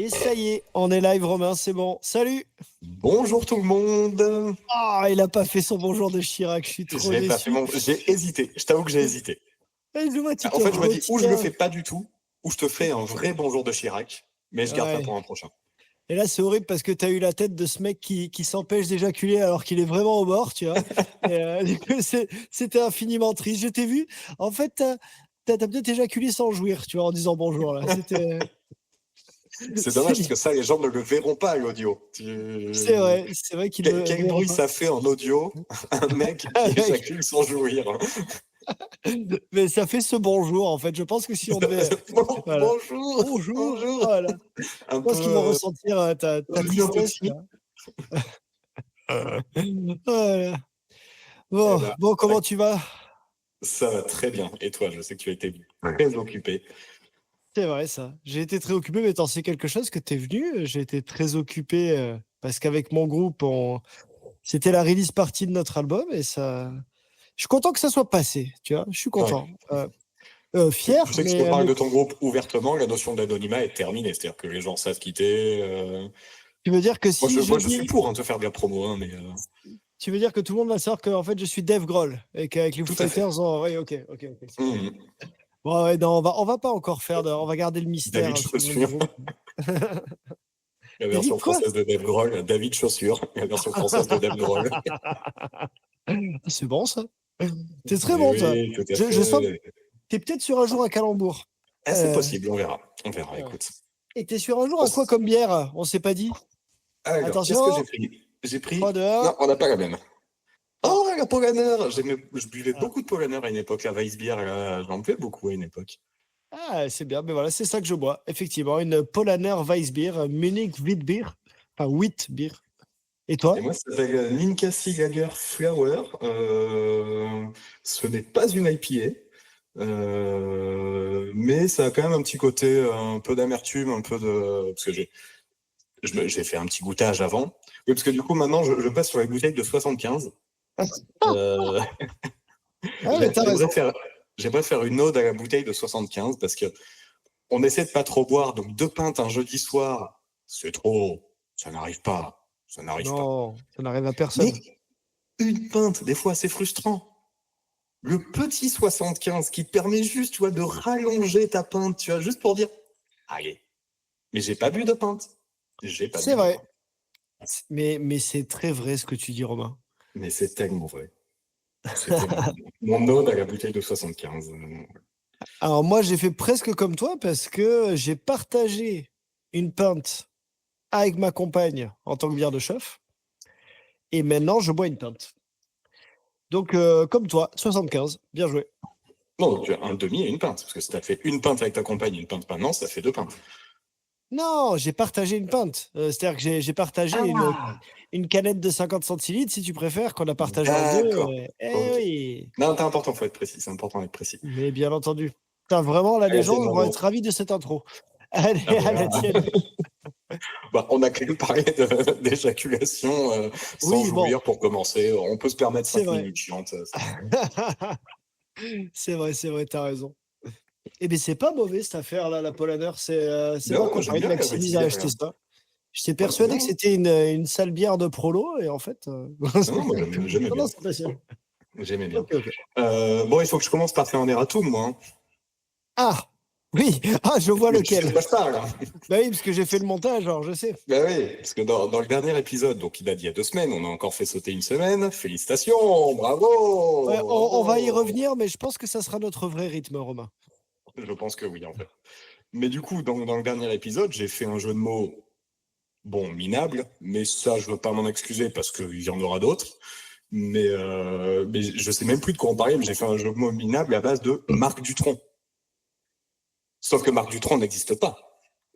Et ça y est, on est live, Romain, c'est bon. Salut! Bonjour tout le monde. Ah, il a pas fait son bonjour de Chirac, je suis trop J'ai pas fait déçu. J'ai hésité. Je t'avoue que j'ai hésité. Eh, je vois, tu En te fait, je me dis ou je le retiens. fais pas du tout, ou je te fais un vrai bonjour de Chirac, mais je garde ça Ouais. pour un prochain. Et là, c'est horrible parce que tu as eu la tête de ce mec qui s'empêche d'éjaculer alors qu'il est vraiment au bord, tu vois. Et du coup, c'était infiniment triste. Je t'ai vu. En fait, t'as peut-être éjaculé sans jouir, tu vois, en disant bonjour, là. C'est dommage parce C'est que ça, les gens ne le verront pas à l'audio. c'est vrai qu'il me Quel verra bruit pas. ça fait en audio, un mec qui éjacule sans jouir. Mais ça fait ce bonjour, en fait. Je pense que si on devait. Voilà. Bonjour, Bonjour. bonjour. Voilà. Un Je pense qu'ils vont peu, ressentir ta devenu un peu tristesse, timide. Voilà. Eh Bon, ben, bon, comment tu vas? ça va très bien. Et toi, je sais que tu as été très occupé. C'est vrai, ça. J'ai été très occupé, mais t'en sais quelque chose que t'es venu. J'ai été très occupé parce qu'avec mon groupe, c'était la release party de notre album et ça. Je suis content que ça soit passé, tu vois. Je suis Ouais. content. Fier, Tu sais que si mais, on parle de ton groupe ouvertement, la notion d'anonymat est terminée. C'est-à-dire que les gens savent quitter. tu veux dire que si Moi, je suis pour te faire de la promo, hein, mais tu veux dire que tout le monde va savoir que en fait je suis Dave Grohl et qu'avec les Foo tout à fait. Fighters, oui, ok. Mmh. Bon, ouais, non, on va pas encore on va garder le mystère David sur le nom du Chaussure, groupe. la David version quoi? française de Dave Grohl. David Chaussure, la version française de Dave Grohl. C'est bon ça. C'est très Mais bon ça. oui, tout à Je sens que fait. t'es peut-être sur un jour à Calembour. Ah, c'est possible, on verra. On verra, Ouais. écoute. Et t'es sur un jour à quoi comme bière? On s'est pas dit. Alors, qu'est-ce que Attention, j'ai pris? J'ai 3, pris. 2, Non, 1. on n'a pas la même. Ah. Oh, la Polaner! Je buvais Ah. beaucoup de Polaner à une époque, la Weissbier, là, j'en buvais beaucoup à une époque. Ah, c'est bien. Mais voilà, c'est ça que je bois. Effectivement, une Polaner Weissbier, Munich Witbier. Enfin, Witbier. Et Et toi? moi, ça s'appelle Ninkasi Lager Flower. Ce n'est pas une IPA, mais ça a quand même un petit côté, un peu d'amertume, un peu de... Parce que j'ai fait un petit goûtage avant. Oui, parce que du coup, maintenant, je passe sur les bouteilles de 75. Euh, Ah, mais t'as raison. j'aimerais faire une ode à la bouteille de 75 parce que on essaie de pas trop boire, donc 2 pintes un jeudi soir, c'est trop. Ça n'arrive pas. Ça n'arrive pas. Non, ça n'arrive à personne. Mais une pinte, des fois, c'est frustrant. Le petit 75 qui te permet juste, tu vois, de rallonger ta pinte, tu vois, juste pour dire, allez, mais j'ai pas bu de pinte. J'ai pas C'est bu de vrai. pinte. Mais c'est très vrai ce que tu dis, Romain. Mais c'est tellement vrai. C'était mon ode à la bouteille de 75. Alors moi, j'ai fait presque comme toi parce que j'ai partagé une pinte avec ma compagne en tant que bière de chauffe. Et maintenant, je bois une pinte. Donc, comme toi, 75. Bien joué. Non, donc tu as un demi et une pinte. Parce que si t'as fait une pinte avec ta compagne et une pinte maintenant, ça fait 2 pintes. Non, j'ai partagé une pinte. C'est-à-dire que j'ai partagé Ah, une canette de 50 centilitres, si tu préfères, qu'on a partagé en deux. d'accord. Ok. Oui, Non, c'est important, faut être précis. C'est important d'être précis. mais bien entendu. Putain, vraiment, là, les Allez, c'est gens mon vont mot. être ravis de cette intro. Allez, Ah, à la voilà. tienne. Bah, on a quand même parlé d'éjaculation sans Oui, bon, jouir pour commencer. On peut se permettre c'est 5 vrai. minutes chiantes. Ça va. C'est vrai, t'as raison. Eh bien, c'est pas mauvais cette affaire-là, la Polaner. C'est ma Non, moi j'aime compagne, bien la Maximise, a Weissbier. acheté ça. J'étais Ouais, c'est persuadé bien. que Hein. c'était une sale bière de prolo, et en fait. Non, moi j'aimais Non, non, bien. c'est pas sûr. J'aimais bien. Ok. Bon, il faut que je commence par faire un erratum, moi. Hein. Ah, oui, ah, je vois Mais tu sais lequel. de quoi je parle. Hein. Bah oui, parce que j'ai fait le montage, alors je sais. Ben oui, parce que dans le dernier épisode, donc il date d'il y a 2 semaines, on a encore fait sauter une semaine. Félicitations, Ouais, bravo, on va y bravo. revenir, mais je pense que ça sera notre vrai rythme, Romain. Je pense que oui, en fait. Mais du coup, dans le dernier épisode, j'ai fait un jeu de mots, bon, minable, mais ça, je veux pas m'en excuser parce qu'il y en aura d'autres. Mais je sais même plus de quoi on parlait, mais j'ai fait un jeu de mots minable à base de Marc Dutronc. Sauf que Marc Dutronc n'existe pas.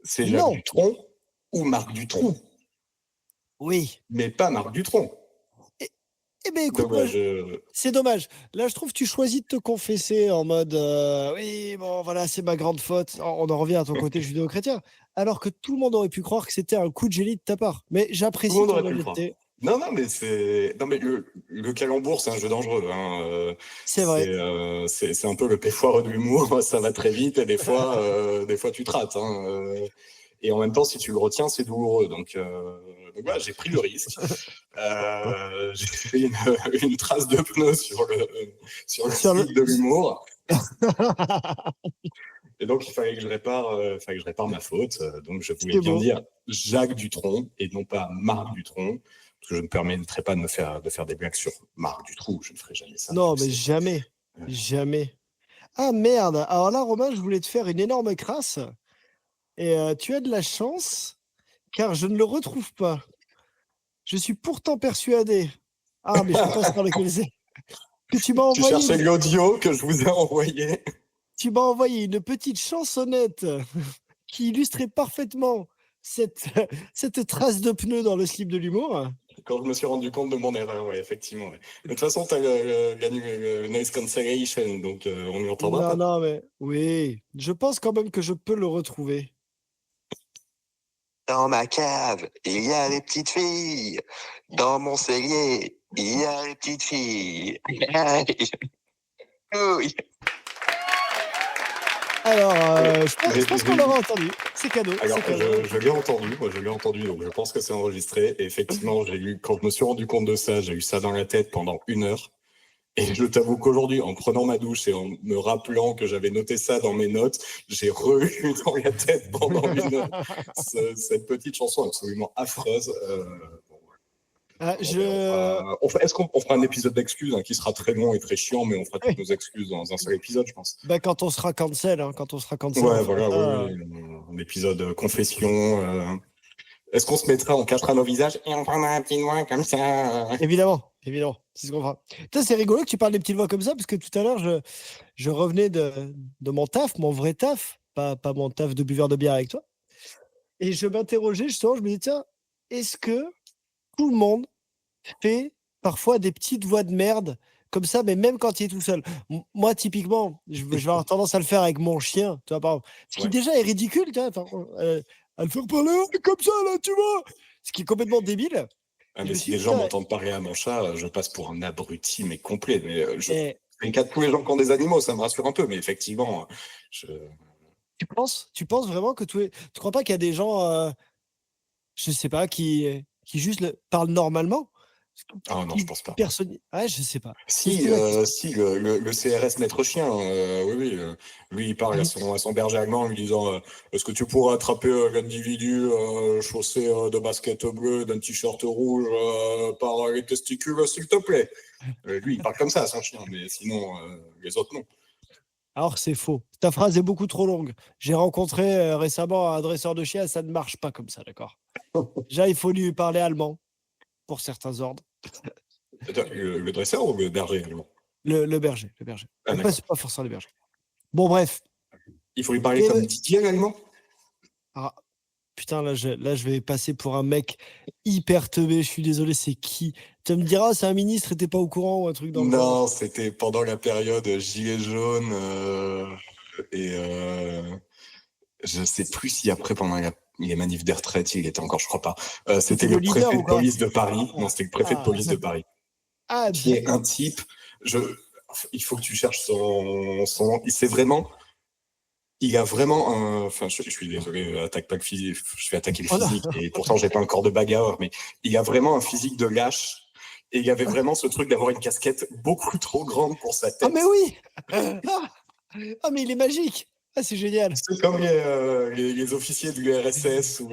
C'est Jacques Non, Dutronc ou Marc Dutronc, oui. mais pas Marc Dutronc. Eh, eh ben écoute, Donc moi, voilà, c'est dommage. Là, je trouve que tu choisis de te confesser en mode oui, bon, voilà, c'est ma grande faute. On en revient à ton côté judéo-chrétien. Alors que tout le monde aurait pu croire que c'était un coup de génie de ta part. Mais tout le j'apprécie monde ton aurait pu le croire. honnêteté. Non, non, mais le calembour, c'est un jeu dangereux. Hein. C'est vrai. C'est un peu le péfoireux de l'humour. Ça va très vite et des fois tu te rates. Hein. Et en même temps, si tu le retiens, c'est douloureux. Donc voilà, j'ai pris le risque. J'ai fait une trace de pneu sur le site de l'humour. Et donc, il fallait que je répare ma faute. Donc, je voulais bien dire Jacques Dutronc et non pas Marc Dutronc. Parce que je ne me permettrai pas de faire des blagues sur Marc Dutroux. Je ne ferai jamais ça. Non, mais jamais. Jamais. Ah merde. Alors là, Romain, je voulais te faire une énorme crasse. Et tu as de la chance, car je ne le retrouve pas. Je suis pourtant persuadé. Ah, mais je peux pas savoir lequel c'est. Que tu m'as envoyé. Tu cherchais l'audio que je vous ai envoyé. Tu m'as envoyé une petite chansonnette qui illustrait parfaitement cette trace de pneu dans le slip de l'humour. Quand je me suis rendu compte de mon erreur, oui, effectivement. Ouais. De toute façon, tu as le noise cancellation, donc on n'y entendra pas. Non, mais oui, je pense quand même que je peux le retrouver. Dans ma cave, il y a les petites filles. Dans mon cellier, il y a les petites filles. Oui. Alors, je pense qu'on l'aura entendu. C'est cadeau. Alors, c'est cadeau. je l'ai entendu, donc je pense que c'est enregistré. Et effectivement, quand je me suis rendu compte de ça, j'ai eu ça dans la tête pendant 1 heure. Et je t'avoue qu'aujourd'hui, en prenant ma douche et en me rappelant que j'avais noté ça dans mes notes, j'ai eu dans la tête pendant 1 heure cette petite chanson absolument affreuse. Est-ce qu'on fera un épisode d'excuses qui sera très long et très chiant, mais on fera toutes nos excuses dans un seul épisode, je pense. Quand on sera cancel, Ouais, voilà, un épisode confession. Est-ce qu'on se mettra, on cachera nos visages et on prendra un petit doigt comme ça Évidemment, c'est ce qu'on fera. C'est rigolo que tu parles des petites voix comme ça, parce que tout à l'heure, je revenais de mon taf, mon vrai taf, pas mon taf de buveur de bière avec toi. Et je m'interrogeais justement, je me disais, tiens, est-ce que tout le monde fait parfois des petites voix de merde comme ça, mais même quand il est tout seul? Moi, typiquement, je vais avoir tendance à le faire avec mon chien, tu vois, par exemple. Ce qui déjà est ridicule, tu vois, à le faire parler comme ça, là, tu vois. Ce qui est complètement débile. Mais si les gens m'entendent parler à mon chat, je passe pour un abruti, mais complet. Mais c'est le cas de tous les gens qui ont des animaux, ça me rassure un peu, mais effectivement, Tu penses vraiment que tu crois pas qu'il y a des gens, je sais pas, qui juste parlent normalement? Ah non, je pense pas. Ouais, je sais pas. Si, le CRS Maître Chien, oui. Lui, il parle à son berger allemand en lui disant est-ce que tu pourrais attraper l'individu chaussé de basket bleu, d'un t-shirt rouge par les testicules, s'il te plaît? Lui, il parle comme ça à son chien, mais sinon, les autres, non. Alors, c'est faux. Ta phrase est beaucoup trop longue. J'ai rencontré récemment un dresseur de chien, ça ne marche pas comme ça, d'accord? Déjà, il faut lui parler allemand pour certains ordres. Le dresseur ou le berger allemand? Le berger. C'est pas forcément le berger. Bon, bref. Il faut lui parler comme Didier l'allemand? Ah, putain, là, je vais passer pour un mec hyper teubé. Je suis désolé, c'est qui? Tu me diras, c'est un ministre et t'es pas au courant ou un truc dans le genre? Non, c'était pendant la période Gilets jaunes et je sais plus si après, pendant les manifs des retraites, il était encore, je crois pas. C'était le préfet de police de Paris. Non, c'était le préfet de police de Paris. Qui est un type. Il faut que tu cherches son. C'est vraiment. Il a vraiment un. Enfin, je suis désolé, attaque pas le physique. Je vais attaquer le physique. Et pourtant, j'ai pas un corps de bagarreur, mais il a vraiment un physique de lâche. Et il y avait vraiment ce truc d'avoir une casquette beaucoup trop grande pour sa tête. Ah, mais oui! Ah, mais il est magique! Ah, c'est génial! C'est comme les officiers de l'URSS ou.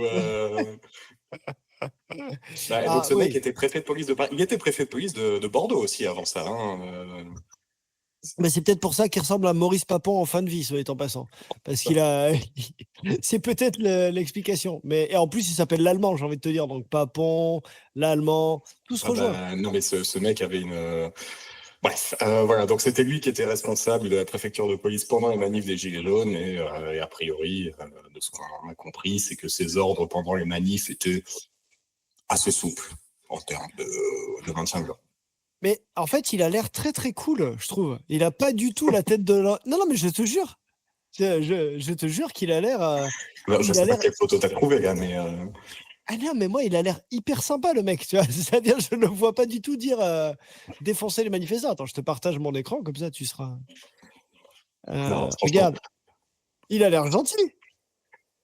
Donc ce mec était préfet de police de Paris. Il était préfet de police de Bordeaux aussi avant ça. Mais c'est peut-être pour ça qu'il ressemble à Maurice Papon en fin de vie, soit dit en passant. Parce qu'il a. C'est peut-être l'explication. Et en plus, il s'appelle l'allemand, j'ai envie de te dire. Donc Papon, l'allemand, tout se rejoint. Non, mais ce mec avait une. Bref, voilà. Donc c'était lui qui était responsable de la préfecture de police pendant les manifs des Gilets jaunes. Et a priori, de ce qu'on a compris, c'est que ses ordres pendant les manifs étaient assez souples en termes de maintien de l'ordre. Mais en fait, il a l'air très très cool, je trouve. Il a pas du tout la tête de... Non, mais je te jure. Je te jure qu'il a l'air... je sais pas quelle photo t'as trouvé là, mais... Ah non, mais moi, il a l'air hyper sympa, le mec. Tu vois, c'est-à-dire, je ne le vois pas du tout dire défoncer les manifestants. Attends, je te partage mon écran, comme ça, tu seras... non, regarde, il a l'air gentil.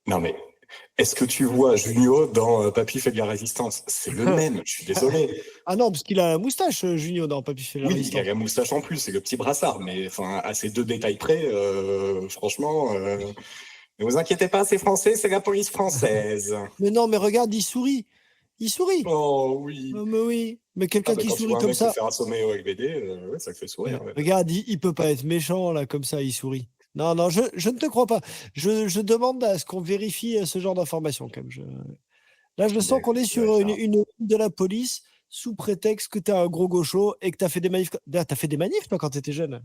Non, mais Est-ce que tu vois Junio dans Papy fait de la résistance? C'est le même, je suis désolé. Ah non, parce qu'il a la moustache, Junio, dans Papy fait la Oui, il a résistance. la moustache en plus, c'est le petit brassard, mais enfin, à ces 2 détails près, franchement, ne vous inquiétez pas, c'est français, c'est la police française. Mais non, mais regarde, il sourit. Il sourit. Oh oui. Mais oui. Mais Ah quelqu'un bah, qui quand tu sourit vois un comme mec se ça. faire assommer au LBD, ouais, ça fait sourire. Ouais. Regarde, il peut pas être méchant, là, comme ça, il sourit. Non, non, je ne te crois pas. Je demande à ce qu'on vérifie ce genre d'informations, quand même. Là, je sens qu'on est D'accord, tu vas sur faire. une ligne de la police sous prétexte que tu es un gros gaucho et que tu as fait des manifs. T'as fait des manifs, toi, quand tu étais jeune?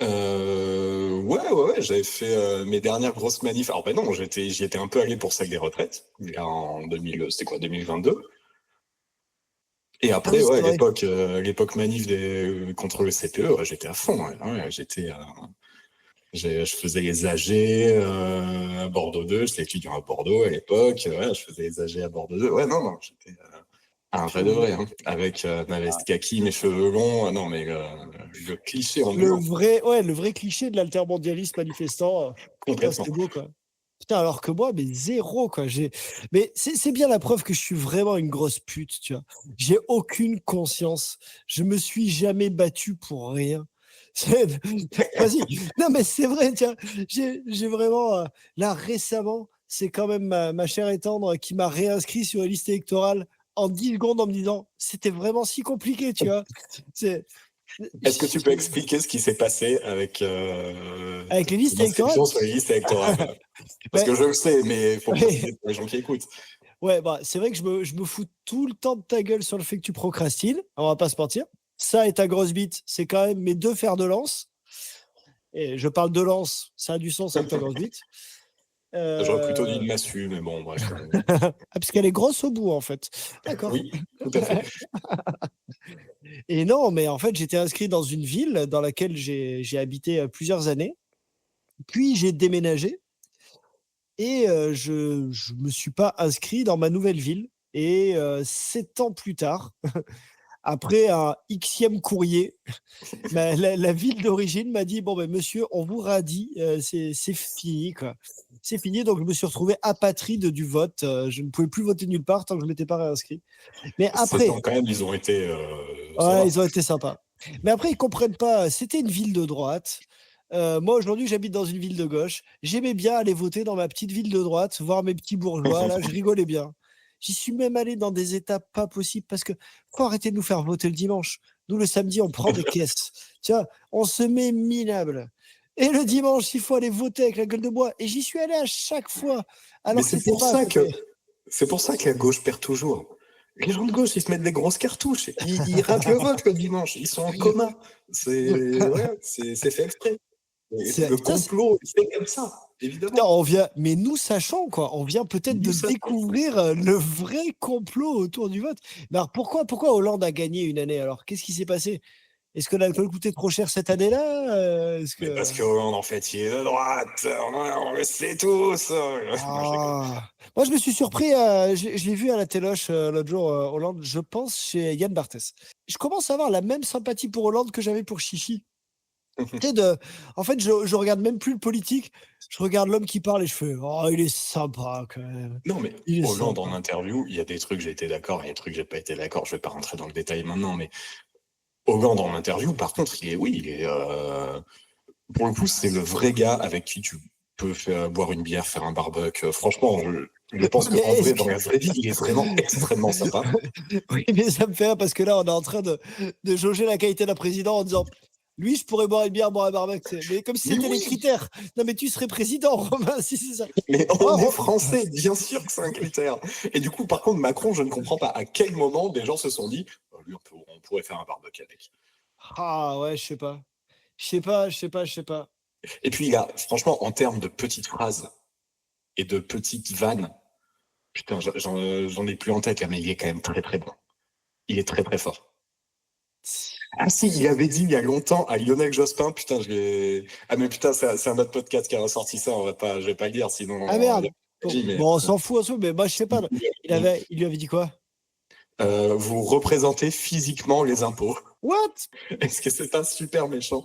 Ouais, j'avais fait mes dernières grosses manifs. Alors ben non, j'y étais un peu allé pour celle des retraites, là, en 2000, c'était quoi, 2022. Et Ah après, oui, c'est ouais, vrai. l'époque manif contre le CPE, ouais, j'étais à fond. Ouais, je faisais les AG à Bordeaux 2, j'étais étudiant à Bordeaux à l'époque. Ouais, je faisais les AG à Bordeaux 2. Ouais, non, j'étais un vrai de vrai, hein, avec ma veste kaki, mes cheveux longs. Non, mais le cliché ambulant, Le vrai cliché de l'altermondialiste manifestant. Putain, complètement. c'était beau, quoi. Putain, alors que moi, mais zéro, quoi. Mais c'est bien la preuve que je suis vraiment une grosse pute, tu vois. J'ai aucune conscience. Je me suis jamais battu pour rien. Vas-y. Non, mais c'est vrai, tiens. J'ai vraiment. Là, récemment, c'est quand même ma chère et tendre qui m'a réinscrit sur une liste électorale en 10 secondes en me disant c'était vraiment si compliqué, tu vois. C'est. Est-ce que tu peux expliquer ce qui s'est passé avec Avec les listes ton électorales? inscription sur les listes électorales? Parce Ouais, que je le sais, mais il faut ouais. préciser pour les gens qui écoutent. Ouais, bah, c'est vrai que je me fous tout le temps de ta gueule sur le fait que tu procrastines, on va pas se mentir. Ça et ta grosse bite, c'est quand même mes 2 fers de lance et je parle de lance, ça a du sens avec ta grosse bite. J'aurais plutôt dit Heu, une massue, mais bon, bref. ah parce qu'elle est grosse au bout, en fait. D'accord. Oui, tout à fait. Et non, mais en fait, j'étais inscrit dans une ville dans laquelle j'ai habité, plusieurs années, puis j'ai déménagé et je me suis pas inscrit dans ma nouvelle ville et 7 ans plus tard, après un Xème courrier, la ville d'origine m'a dit: «Bon, ben monsieur, on vous radie, c'est fini, quoi. C'est fini», donc je me suis retrouvé apatride du vote, je ne pouvais plus voter nulle part tant que je ne m'étais pas réinscrit. Mais 7 après ans quand même, ils ont été. Ça ouais, va. ils ont été sympas. Mais après, ils comprennent pas, c'était une ville de droite. Moi, aujourd'hui, j'habite dans une ville de gauche. J'aimais bien aller voter dans ma petite ville de droite, voir mes petits bourgeois, là, je rigolais bien. J'y suis même allé dans des étapes pas possibles parce que faut arrêter de nous faire voter le dimanche. Nous, le samedi, on prend des caisses. Tu vois, on se met minable. Et le dimanche, il faut aller voter avec la gueule de bois. Et j'y suis allé à chaque fois, Mais alors que c'était pas à côté. c'est pour ça que la gauche perd toujours. Les gens de gauche, ils se mettent des grosses cartouches. Ils ratent le vote le dimanche. Ils sont en coma. C'est fait exprès. Et C'est le putain, complot, c'est comme ça, putain, évidemment. on vient, mais nous sachons quoi, on vient peut-être Nous, de ça. découvrir le vrai complot autour du vote. Mais alors pourquoi Hollande a gagné une année alors? Qu'est-ce qui s'est passé? Est-ce que l'alcool coûtait trop cher cette année-là? Est-ce Mais que parce que Hollande, en fait, il est de droite. On le sait tous. Non, je déconne. ah, moi je me suis surpris, je l'ai vu à la téloche l'autre jour, Hollande, je pense chez Yann Barthès. Je commence à avoir la même sympathie pour Hollande que j'avais pour Chichi. Tu sais, en fait, je regarde même plus le politique, je regarde l'homme qui parle et je fais oh il est sympa quand même. Non, mais Il est Hollande sympa. en interview, il y a des trucs j'ai été d'accord, il y a des trucs j'ai pas été d'accord. Je vais pas rentrer dans le détail maintenant, mais Hollande en interview, par contre, pour le coup, c'est le vrai gars avec qui tu peux boire une bière, faire un barbecue. Franchement, je pense Mais qu'en vrai, est-ce dans que la vraie vie, il est vraiment extrêmement sympa. oui, mais ça me fait rire parce que là, on est en train de jauger la qualité d'un président en disant lui, je pourrais boire une bière, boire un barbecue. Mais comme si Mais c'était les oui, critères. Non, mais tu serais président, Romain, si c'est ça. mais on est Oh, français, bien sûr que c'est un critère. Et du coup, par contre, Macron, je ne comprends pas à quel moment des gens se sont dit, oh, lui, on pourrait faire un barbecue avec. ah ouais, je sais pas. Je sais pas, je sais pas, je sais pas. Et puis là, franchement, en termes de petites phrases et de petites vannes, putain, j'en ai plus en tête là, mais il est quand même très très bon. Il est très très fort. Ah si, il avait dit il y a longtemps à Lionel Jospin, putain, je l'ai. Ah mais putain, c'est un autre podcast qui a ressorti ça, je vais pas le dire, Ah sinon merde. Bon, mais bon, on s'en fout, mais moi, je sais pas. Il lui avait dit quoi? vous représentez physiquement les impôts. What? Est-ce que c'est pas super méchant?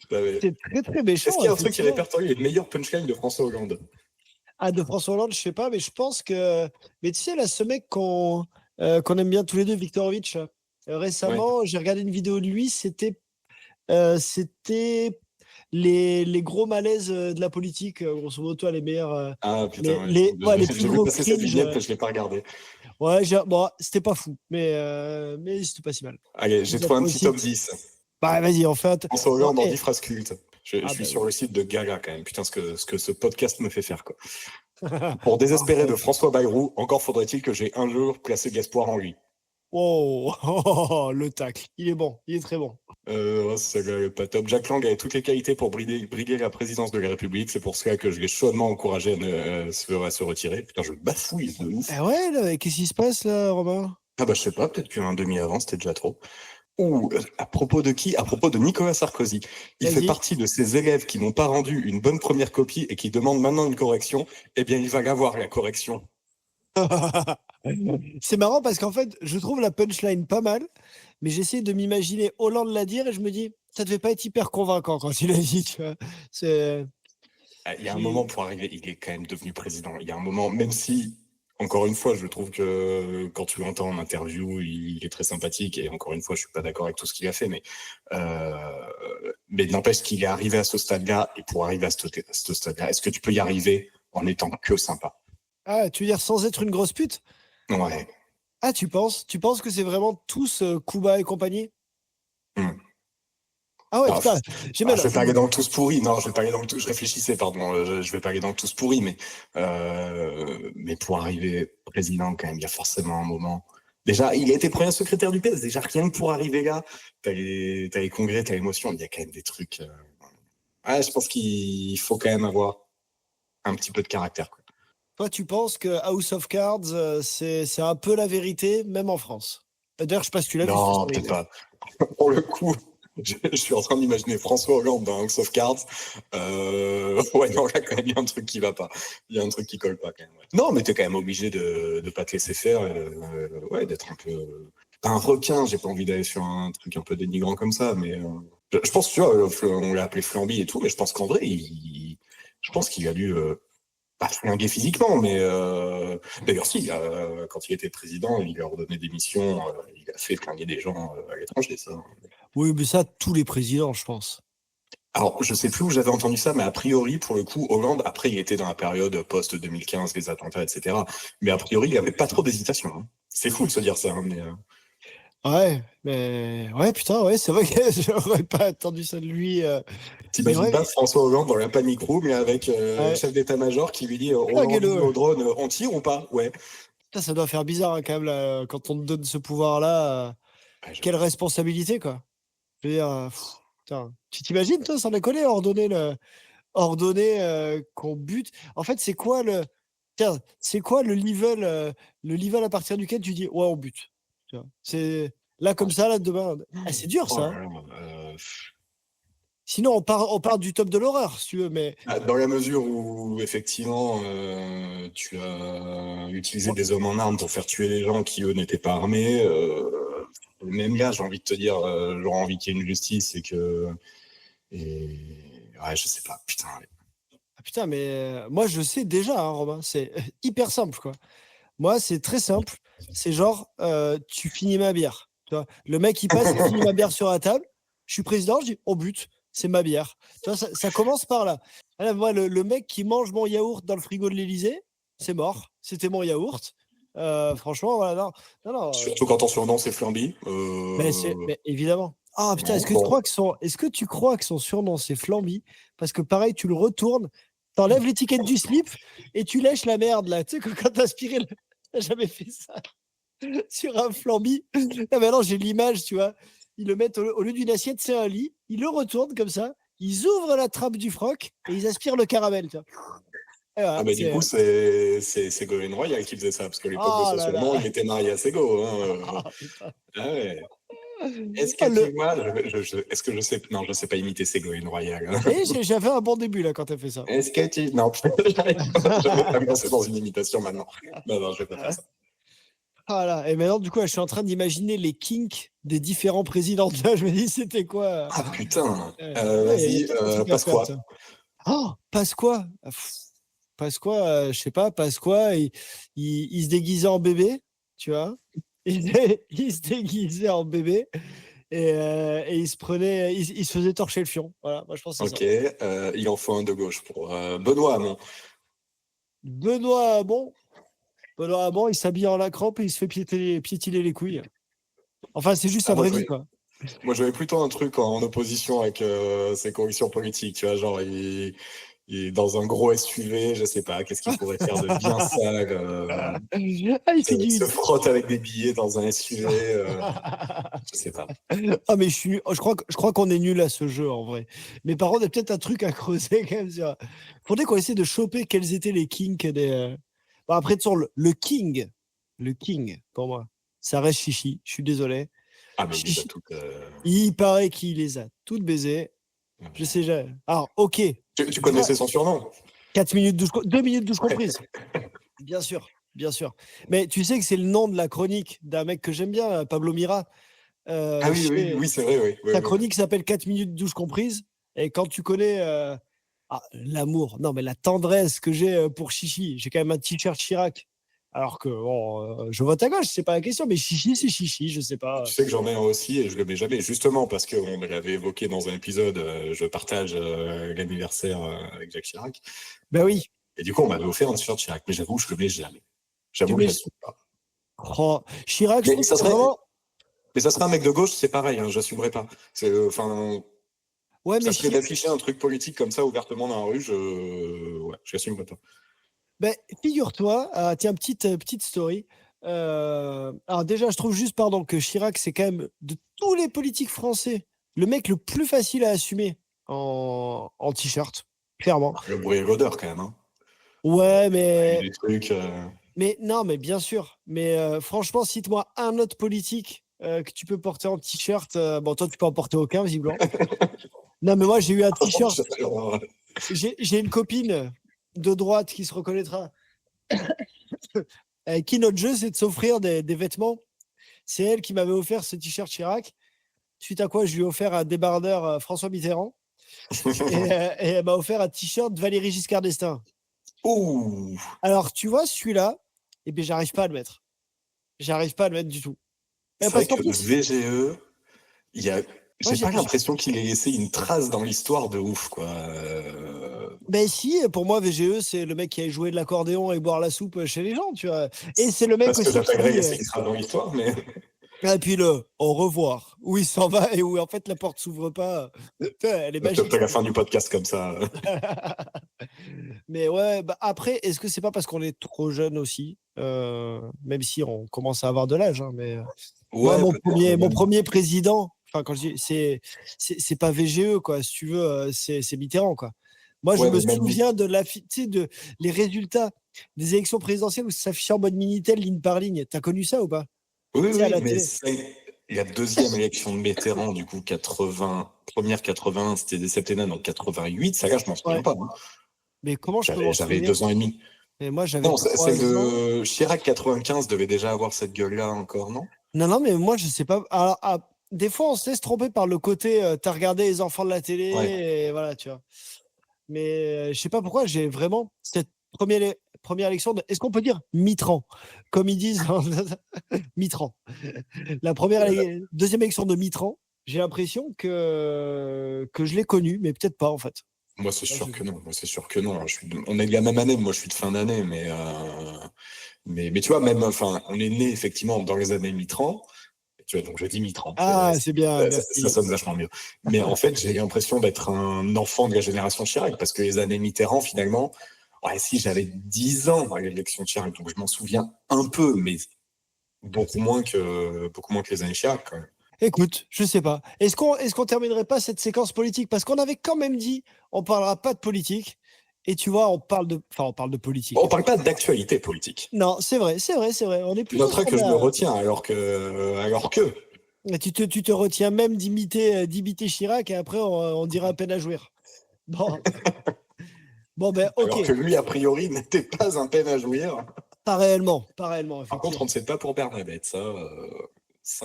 C'est très, très Est-ce méchant, qu'il y a un truc qui effectivement. répertorie les meilleures punchlines de François Hollande? Ah, de François Hollande, je sais pas, mais je pense que. Mais tu sais, là, ce mec qu'on aime bien tous les deux, Viktorovitch, Ouais. récemment, j'ai regardé une vidéo de lui, c'était les gros malaises de la politique, grosso modo, toi, les meilleurs. Ah putain, ouais. Ouais, les plus J'ai vu gros passer cette cringe. vignette, mais je l'ai pas regardée. Ouais, bon, c'était pas fou, mais c'était pas si mal. Allez, j'ai Vous trouvé un apprenez petit aussi. top 10. Bah, vas-y, en fait. François Non, Hollande en 10 phrases cultes. Je ah, suis bah sur oui. le site de Gaga quand même. Putain, ce que ce podcast me fait faire, quoi. Pour désespérer de Parfait. François Bayrou, encore faudrait-il que j'ai un jour placé Gaspard en lui. Wow, le tacle. Il est bon, il est très bon. Ouais, c'est pas top. Jack Lang avait toutes les qualités pour briguer la présidence de la République. C'est pour cela que je l'ai chaudement encouragé à se retirer. Putain, je bafouille de ouf. Eh ouais, là, qu'est-ce qui se passe là, Robin? Ah bah je sais pas, peut-être qu'un demi avant, c'était déjà trop. Ou à propos de qui? À propos de Nicolas Sarkozy. Il fait Vas-y. partie de ces élèves qui n'ont pas rendu une bonne première copie et qui demandent maintenant une correction. Eh bien, il va l'avoir, la correction. C'est marrant parce qu'en fait, je trouve la punchline pas mal, mais j'essaie de m'imaginer Hollande la dire et je me dis, ça devait pas être hyper convaincant quand il a dit, tu vois. C'est. Il y a un moment pour arriver, il est quand même devenu président. Il y a un moment, même si, encore une fois, je trouve que quand tu l'entends en interview, il est très sympathique. Et encore une fois, je suis pas d'accord avec tout ce qu'il a fait, mais n'empêche qu'il est arrivé à ce stade-là. Et pour arriver à ce stade-là, est-ce que tu peux y arriver en étant que sympa? Ah, tu veux dire sans être une grosse pute? Ouais. Ah, tu penses? Tu penses que c'est vraiment tous Kuba et compagnie? Hmm. Ah ouais, Alors, putain, j'ai alors, mal. je vais pas aller dans le tous pourri. Non, je vais pas aller dans le tout. Je réfléchissais, pardon. Je vais pas aller dans le tous pourri, mais pour arriver président, quand même, il y a forcément un moment. Déjà, il a été premier secrétaire du PS. Déjà, rien que pour arriver là, t'as les congrès, t'as l'émotion. Il y a quand même des trucs. Ouais, je pense qu'il faut quand même avoir un petit peu de caractère, quoi. Toi, tu penses que House of Cards, c'est un peu la vérité, même en France? D'ailleurs, je sais pas si tu l'as vu, cette Non, série. peut-être pas. Pour le coup, je suis en train d'imaginer François Hollande dans House of Cards. Ouais, non, là, quand même, il y a un truc qui va pas. Il y a un truc qui colle pas, quand même. Ouais. Non, mais t'es quand même obligé de pas te laisser faire. Ouais, d'être un peu. Pas un requin, j'ai pas envie d'aller sur un truc un peu dénigrant comme ça, mais je pense, tu vois, on l'a appelé Flamby et tout, mais je pense qu'en vrai, je pense qu'il a dû. Pas flingué physiquement, mais d'ailleurs, si, quand il était président, il a ordonné des missions, il a fait flinguer des gens à l'étranger, ça. Oui, mais ça, tous les présidents, je pense. Alors, je sais plus où j'avais entendu ça, mais a priori, pour le coup, Hollande, après, il était dans la période post-2015, les attentats, etc. Mais a priori, il n'y avait pas trop d'hésitation. Hein. C'est fou de se dire ça, hein, mais. Ouais, mais ouais, putain, ouais, c'est vrai que j'aurais pas attendu ça de lui. Mais T'imagines ouais, pas François Hollande dans la panic room, mais avec le ouais. chef d'état-major qui lui dit on Flinguez-le. au drone, on tire ou pas? Ouais. Putain, ça doit faire bizarre hein, quand même là, quand on te donne ce pouvoir-là. Ouais, Quelle j'avoue. responsabilité, quoi. Je veux dire, putain, tu t'imagines, toi, sans déconner, ordonner qu'on bute. En fait, c'est quoi tiens, c'est quoi le level à partir duquel tu dis, ouais, on bute. Tu vois, c'est là comme ça, là demain. Ah, c'est dur Oh ça. là Hein. là, Sinon, on part du top de l'horreur, si tu veux, mais dans la mesure où, effectivement, tu as utilisé des hommes en armes pour faire tuer les gens qui, eux, n'étaient pas armés, même là, j'ai envie de te dire, j'aurais envie qu'il y ait une justice et ouais, je sais pas, putain. ah, putain, mais moi je sais déjà, hein, Romain, c'est hyper simple, quoi. Moi, c'est très simple. C'est genre, tu finis ma bière. Tu vois, le mec, il passe, il finit ma bière sur la table. Je suis président, je dis, on bute, c'est ma bière. Tu vois, ça commence par là. Voilà, moi, le mec qui mange mon yaourt dans le frigo de l'Élysée, c'est mort. C'était mon yaourt. Franchement, voilà, non. Non, non, Surtout quand ton surnom c'est Flamby. mais évidemment. Ah putain, Non, bon. est-ce que tu crois que son surnom c'est Flamby? Parce que pareil, tu le retournes, t'enlèves l'étiquette du slip et tu lèches la merde là. Tu sais, quand t'as aspiré, t'as jamais fait ça sur un Flamby. Ah, maintenant, j'ai l'image, tu vois. Ils le mettent au lieu d'une assiette, c'est un lit. Ils le retournent comme ça. Ils ouvrent la trappe du froc et ils aspirent le caramel. Tu vois. Et voilà, Ah bah du coup c'est Ségolène Royal qui faisait ça, parce qu'à l'époque de oh son là surnom, là. il était marié à Ségo. Hein. Ah, putain. Ah ouais. Est-ce que Ah, tu vois, est-ce que je sais, non, je sais pas imiter Ségolène Royal. Hein. Et j'avais un bon début là quand t'as fait ça. Est-ce que tu, non, je vais pas me lancer dans une imitation maintenant. Non, je vais pas faire ça. Voilà. Et maintenant, du coup, je suis en train d'imaginer les kinks des différents présidents. Là, je me dis, c'était quoi? Ah putain. Ouais, il y a Vas-y, peut-être un truc à passe faire, quoi? ça. Oh, passe quoi? Je sais pas, Pasqua, il se déguisait en bébé, tu vois. Il se déguisait en bébé et il se faisait torcher le fion. Voilà, moi je pense que c'est Ok, ça. il en faut un de gauche pour Benoît Hamon. Benoît Hamon, il s'habille en la crampe et il se fait piétiner les couilles. Enfin, c'est juste sa Moi, vraie vie, quoi. j'avais plutôt un truc en opposition avec ses convictions politiques, tu vois, genre il est dans un gros SUV, je sais pas, qu'est-ce qu'il pourrait faire de bien sale, Ah, il fait il se du. frotte avec des billets dans un SUV, je sais pas. Ah, mais je crois qu'on est nul à ce jeu, en vrai. Mais par contre, il y a peut-être un truc à creuser, quand même. Faudrait qu'on essaie de choper quels étaient les kinks des. Bon, après, de toute façon, le king, pour moi, ça reste Chichi. Je suis désolé. Ah, mais il les a Chichi, toutes. il paraît qu'il les a toutes baisées. Je sais jamais. Alors, ok. Tu connaissais son surnom? 4 minutes, 2 minutes douche comprise. Bien sûr, bien sûr. Mais tu sais que c'est le nom de la chronique d'un mec que j'aime bien, Pablo Mira. Ah oui, c'est vrai, oui. Sa chronique s'appelle 4 minutes douche comprise. Et quand tu connais l'amour, non, mais la tendresse que j'ai pour Chichi, j'ai quand même un t-shirt Chirac. Alors que, bon, je vote à gauche, c'est pas la question, mais Chichi, c'est Chichi, je sais pas. Tu sais que j'en ai un aussi et je le mets jamais, justement parce qu'on me l'avait évoqué dans un épisode, je partage l'anniversaire avec Jacques Chirac. Ben oui. Et du coup, on m'avait offert un t-shirt Chirac, mais j'avoue, je le mets jamais. J'avoue que je l'assume pas. Oh, Chirac, je Mais trouve ça que serait, vraiment. mais ça serait un mec de gauche, c'est pareil, hein, j'assumerais pas. Enfin, Ouais, mais ça serait d'afficher un truc politique comme ça ouvertement dans la rue, ouais, je l'assumerais pas. Ben, figure-toi, tiens, petite story. Alors déjà, je trouve juste, pardon, que Chirac, c'est quand même, de tous les politiques français, le mec le plus facile à assumer en t-shirt, clairement. Le bruit et l'odeur quand même. Hein. Ouais, Il y a des trucs. mais non, mais bien sûr. Mais franchement, cite-moi un autre politique que tu peux porter en t-shirt. Bon, toi, tu peux en porter aucun, visiblement. Non, mais moi, j'ai eu un t-shirt. J'ai une copine de droite qui se reconnaîtra. Avec qui notre jeu, c'est de s'offrir des vêtements. C'est elle qui m'avait offert ce t-shirt Chirac. Suite à quoi, je lui ai offert un débardeur François Mitterrand. Et elle m'a offert un t-shirt Valéry Giscard d'Estaing. Ouh. Alors, tu vois, celui-là, eh bien, j'arrive pas à le mettre. J'arrive pas à le mettre du tout. C'est Parce vrai qu'en que plus, VGE, il y a. moi, J'ai j'ai. pas l'impression qu'il ait laissé une trace dans l'histoire de ouf, quoi. Ben si, pour moi, VGE, c'est le mec qui a joué de l'accordéon et boire la soupe chez les gens, tu vois. Et c'est le mec Parce que aussi qui j'appellerais dit. laisser une trace dans l'histoire, mais. Et puis le au revoir, où il s'en va et où en fait la porte s'ouvre pas. Elle est magique. Peut-être la fin du podcast comme ça. Mais ouais, bah après, est-ce que c'est pas parce qu'on est trop jeune aussi, même si on commence à avoir de l'âge, hein, mais moi, Ouais, mon premier président, enfin quand je dis, c'est pas VGE quoi, si tu veux, c'est Mitterrand quoi. Moi, je Ouais, me mais même souviens de les résultats des élections présidentielles où ça s'affichait en mode Minitel, ligne par ligne. T'as connu ça ou pas? Oui, Tu sais, à la mais télé. la deuxième élection de Mitterrand, du coup, 80, première 80, c'était des septennats, donc 88, ça là, je m'en souviens Ouais. pas. Hein. Mais comment je peux m'en J'avais souvenir? 2 ans et demi. Mais moi, j'avais Non, 3 celle ans. de Chirac 95 devait déjà avoir cette gueule-là encore, non? Non, non, mais moi, je sais pas. Alors, des fois, on se laisse tromper par le côté t'as regardé les enfants de la télé, Ouais. et voilà, tu vois. Mais je sais pas pourquoi, j'ai vraiment cette première élection de. Est-ce qu'on peut dire Mitran? Comme ils disent, Mitran. Deuxième élection de Mitran, j'ai l'impression que je l'ai connu, mais peut-être pas, en fait. Moi, c'est sûr que non. Moi, c'est sûr que non. On est de la même année. Moi, je suis de fin d'année, mais tu vois, même, enfin, on est né effectivement dans les années Mitran. Tu vois, donc je dis Mitran. Ah, c'est bien, merci. Ça sonne vachement mieux. Mais en fait, j'ai l'impression d'être un enfant de la génération Chirac, parce que les années Mitterrand, finalement, ouais, si j'avais 10 ans à l'élection de Chirac, donc je m'en souviens un peu, mais beaucoup moins que les années Chirac, quand même. Écoute, je sais pas. Est-ce qu'on terminerait pas cette séquence politique? Parce qu'on avait quand même dit, on parlera pas de politique. Et tu vois, on parle de politique. On parle pas d'actualité politique. Non, c'est vrai. On est plus. Notera que je me retiens, alors que. Tu te retiens même d'imiter Chirac et après on dira à peine à jouir. Bon. Bon ben ok. Alors que lui, a priori, n'était pas un peine à jouir. Pas réellement. Par contre, on ne sait pas pour Bernadette, ça on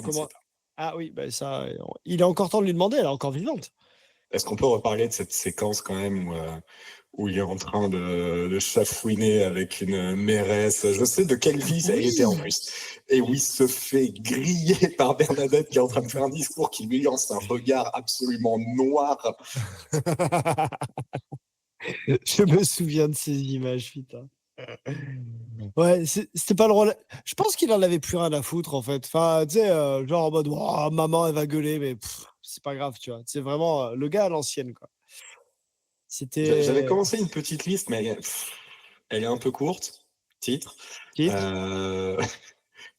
ne sait pas. Ah oui, ben ça, il est encore temps de lui demander, elle est encore vivante. Est-ce qu'on peut reparler de cette séquence quand même où il est en train de chafouiner avec une mairesse, je sais de quelle ville elle était en plus, et où il se fait griller par Bernadette qui est en train de faire un discours qui lui lance un regard absolument noir. Je me souviens de ces images, putain. Ouais, c'était pas le rôle. Je pense qu'il en avait plus rien à foutre, en fait. Enfin, tu sais, genre en mode, oh, maman, elle va gueuler, mais c'est pas grave, tu vois. C'est vraiment le gars à l'ancienne, quoi. J'avais C'était. commencé une petite liste, mais elle est un peu courte. Titre.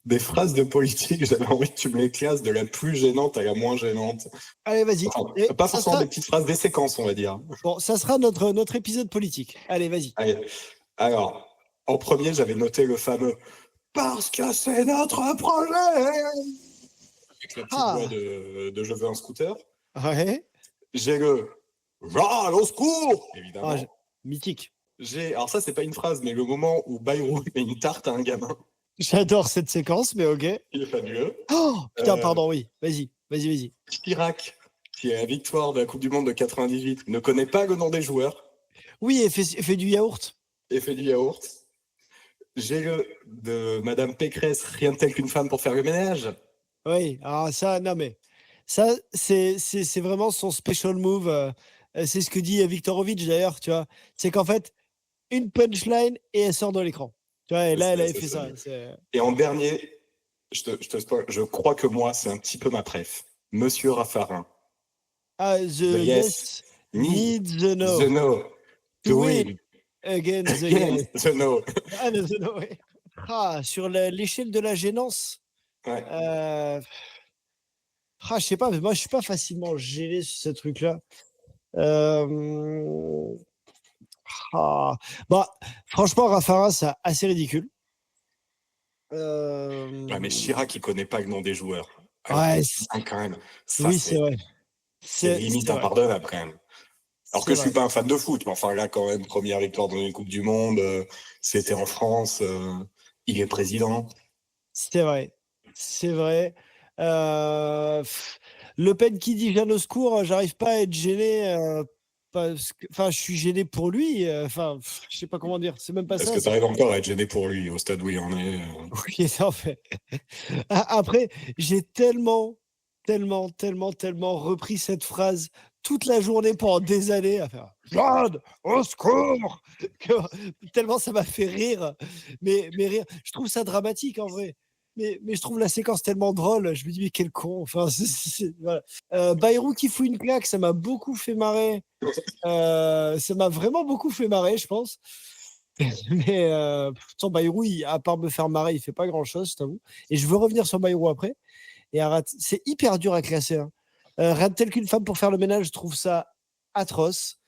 Des phrases de politique, j'avais envie que tu me les classes de la plus gênante à la moins gênante. Allez, vas-y. Enfin, pas forcément des petites phrases, des séquences, on va dire. Bon, ça sera notre épisode politique. Allez, vas-y. Allez. Alors, en premier, j'avais noté le fameux « Parce que c'est notre projet !» avec la petite voix de « Je veux un scooter ». Ouais. J'ai le « Va, au secours !» évidemment. Mythique. Alors ça, c'est pas une phrase, mais le moment où Bayrou met une tarte à un gamin. J'adore cette séquence, mais ok. Il est fabuleux. Oh, putain, pardon, oui. Vas-y. Chirac, qui est à la victoire de la Coupe du Monde de 98, ne connaît pas le nom des joueurs. Oui, et fait du yaourt. J'ai le de Madame Pécresse, rien de tel qu'une femme pour faire le ménage. Oui, alors ça, non mais, ça, c'est vraiment son special move. C'est ce que dit Viktorovitch d'ailleurs, tu vois. C'est qu'en fait, une punchline et elle sort de l'écran. Tu vois, et là, elle avait fait ça. Et en dernier, je crois que moi, c'est un petit peu ma préf. Monsieur Raffarin. Ah, the yes needs the no. The no. To win. Against the yes. The no. Ah, the no, oui. Ah, sur l'échelle de la gênance. Ouais. Je sais pas, mais moi, je suis pas facilement gêné sur ce truc-là. Bah, franchement, Raffarin, c'est assez ridicule. Mais Chirac, il connaît pas le nom des joueurs. Ouais, quand même. Ça, oui, c'est vrai. C'est limite impardonnable quand même. Alors que je suis pas un fan de foot, mais enfin là, quand même, première victoire dans une Coupe du Monde, c'était en France, il est président. C'est vrai. Le Pen qui dit Jeanne au secours, j'arrive pas à être gêné. Je suis gêné pour lui. Je sais pas comment dire. C'est même pas ça. Est-ce que tu arrives encore à être gêné pour lui au stade où il en est Oui, en fait. Après, j'ai tellement repris cette phrase toute la journée pendant des années à faire Jeanne, au secours tellement ça m'a fait rire. Mais rire. Je trouve ça dramatique en vrai. Mais je trouve la séquence tellement drôle. Je me dis, mais quel con. Enfin, voilà. Bayrou qui fout une claque, ça m'a beaucoup fait marrer. Ça m'a vraiment beaucoup fait marrer, je pense. Mais pourtant, Bayrou, à part me faire marrer, il fait pas grand-chose, je t'avoue. Et je veux revenir sur Bayrou après. Et c'est hyper dur à classer. Hein. Rien de tel qu'une femme pour faire le ménage, je trouve ça atroce.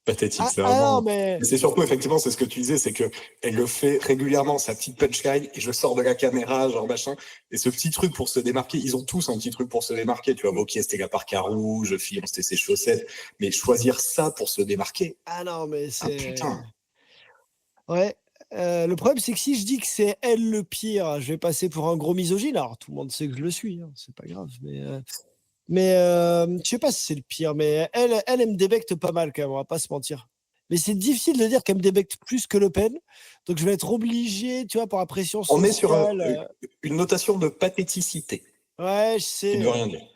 Pathétique, c'est vraiment... mais c'est surtout, effectivement, c'est ce que tu disais, c'est que elle le fait régulièrement, sa petite punchline, et je sors de la caméra, genre machin, et ce petit truc pour se démarquer, ils ont tous un petit truc pour se démarquer, tu vois, ok, c'était la parka rouge, Fillon, c'était ses chaussettes, mais choisir ça pour se démarquer... Ah non, mais c'est... putain. Ouais, le problème, c'est que si je dis que c'est elle le pire, je vais passer pour un gros misogyne. Alors, tout le monde sait que je le suis, hein, c'est pas grave, mais je sais pas si c'est le pire, mais elle me débecte pas mal quand même, on va pas se mentir. Mais c'est difficile de dire qu'elle me débecte plus que Le Pen, donc je vais être obligé, tu vois, par la pression sociale. On est sur une notation de pathéticité. Ouais, je sais. Qui ne veut rien dire.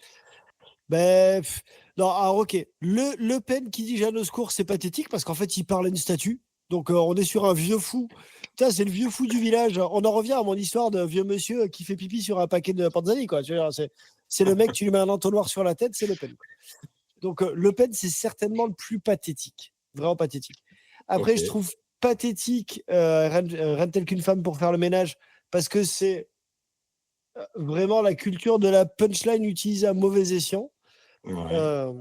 Non, alors ok, Le Pen qui dit Jeanne au secours, c'est pathétique parce qu'en fait, il parle à une statue. Donc on est sur un vieux fou. Putain, c'est le vieux fou du village. On en revient à mon histoire de vieux monsieur qui fait pipi sur un paquet de Panzani, quoi. C'est le mec, tu lui mets un entonnoir sur la tête, c'est Le Pen. Donc Le Pen, c'est certainement le plus pathétique. Vraiment pathétique. Après, je trouve pathétique rien tel qu'une femme pour faire le ménage parce que c'est vraiment la culture de la punchline utilisée à mauvais escient. Ouais.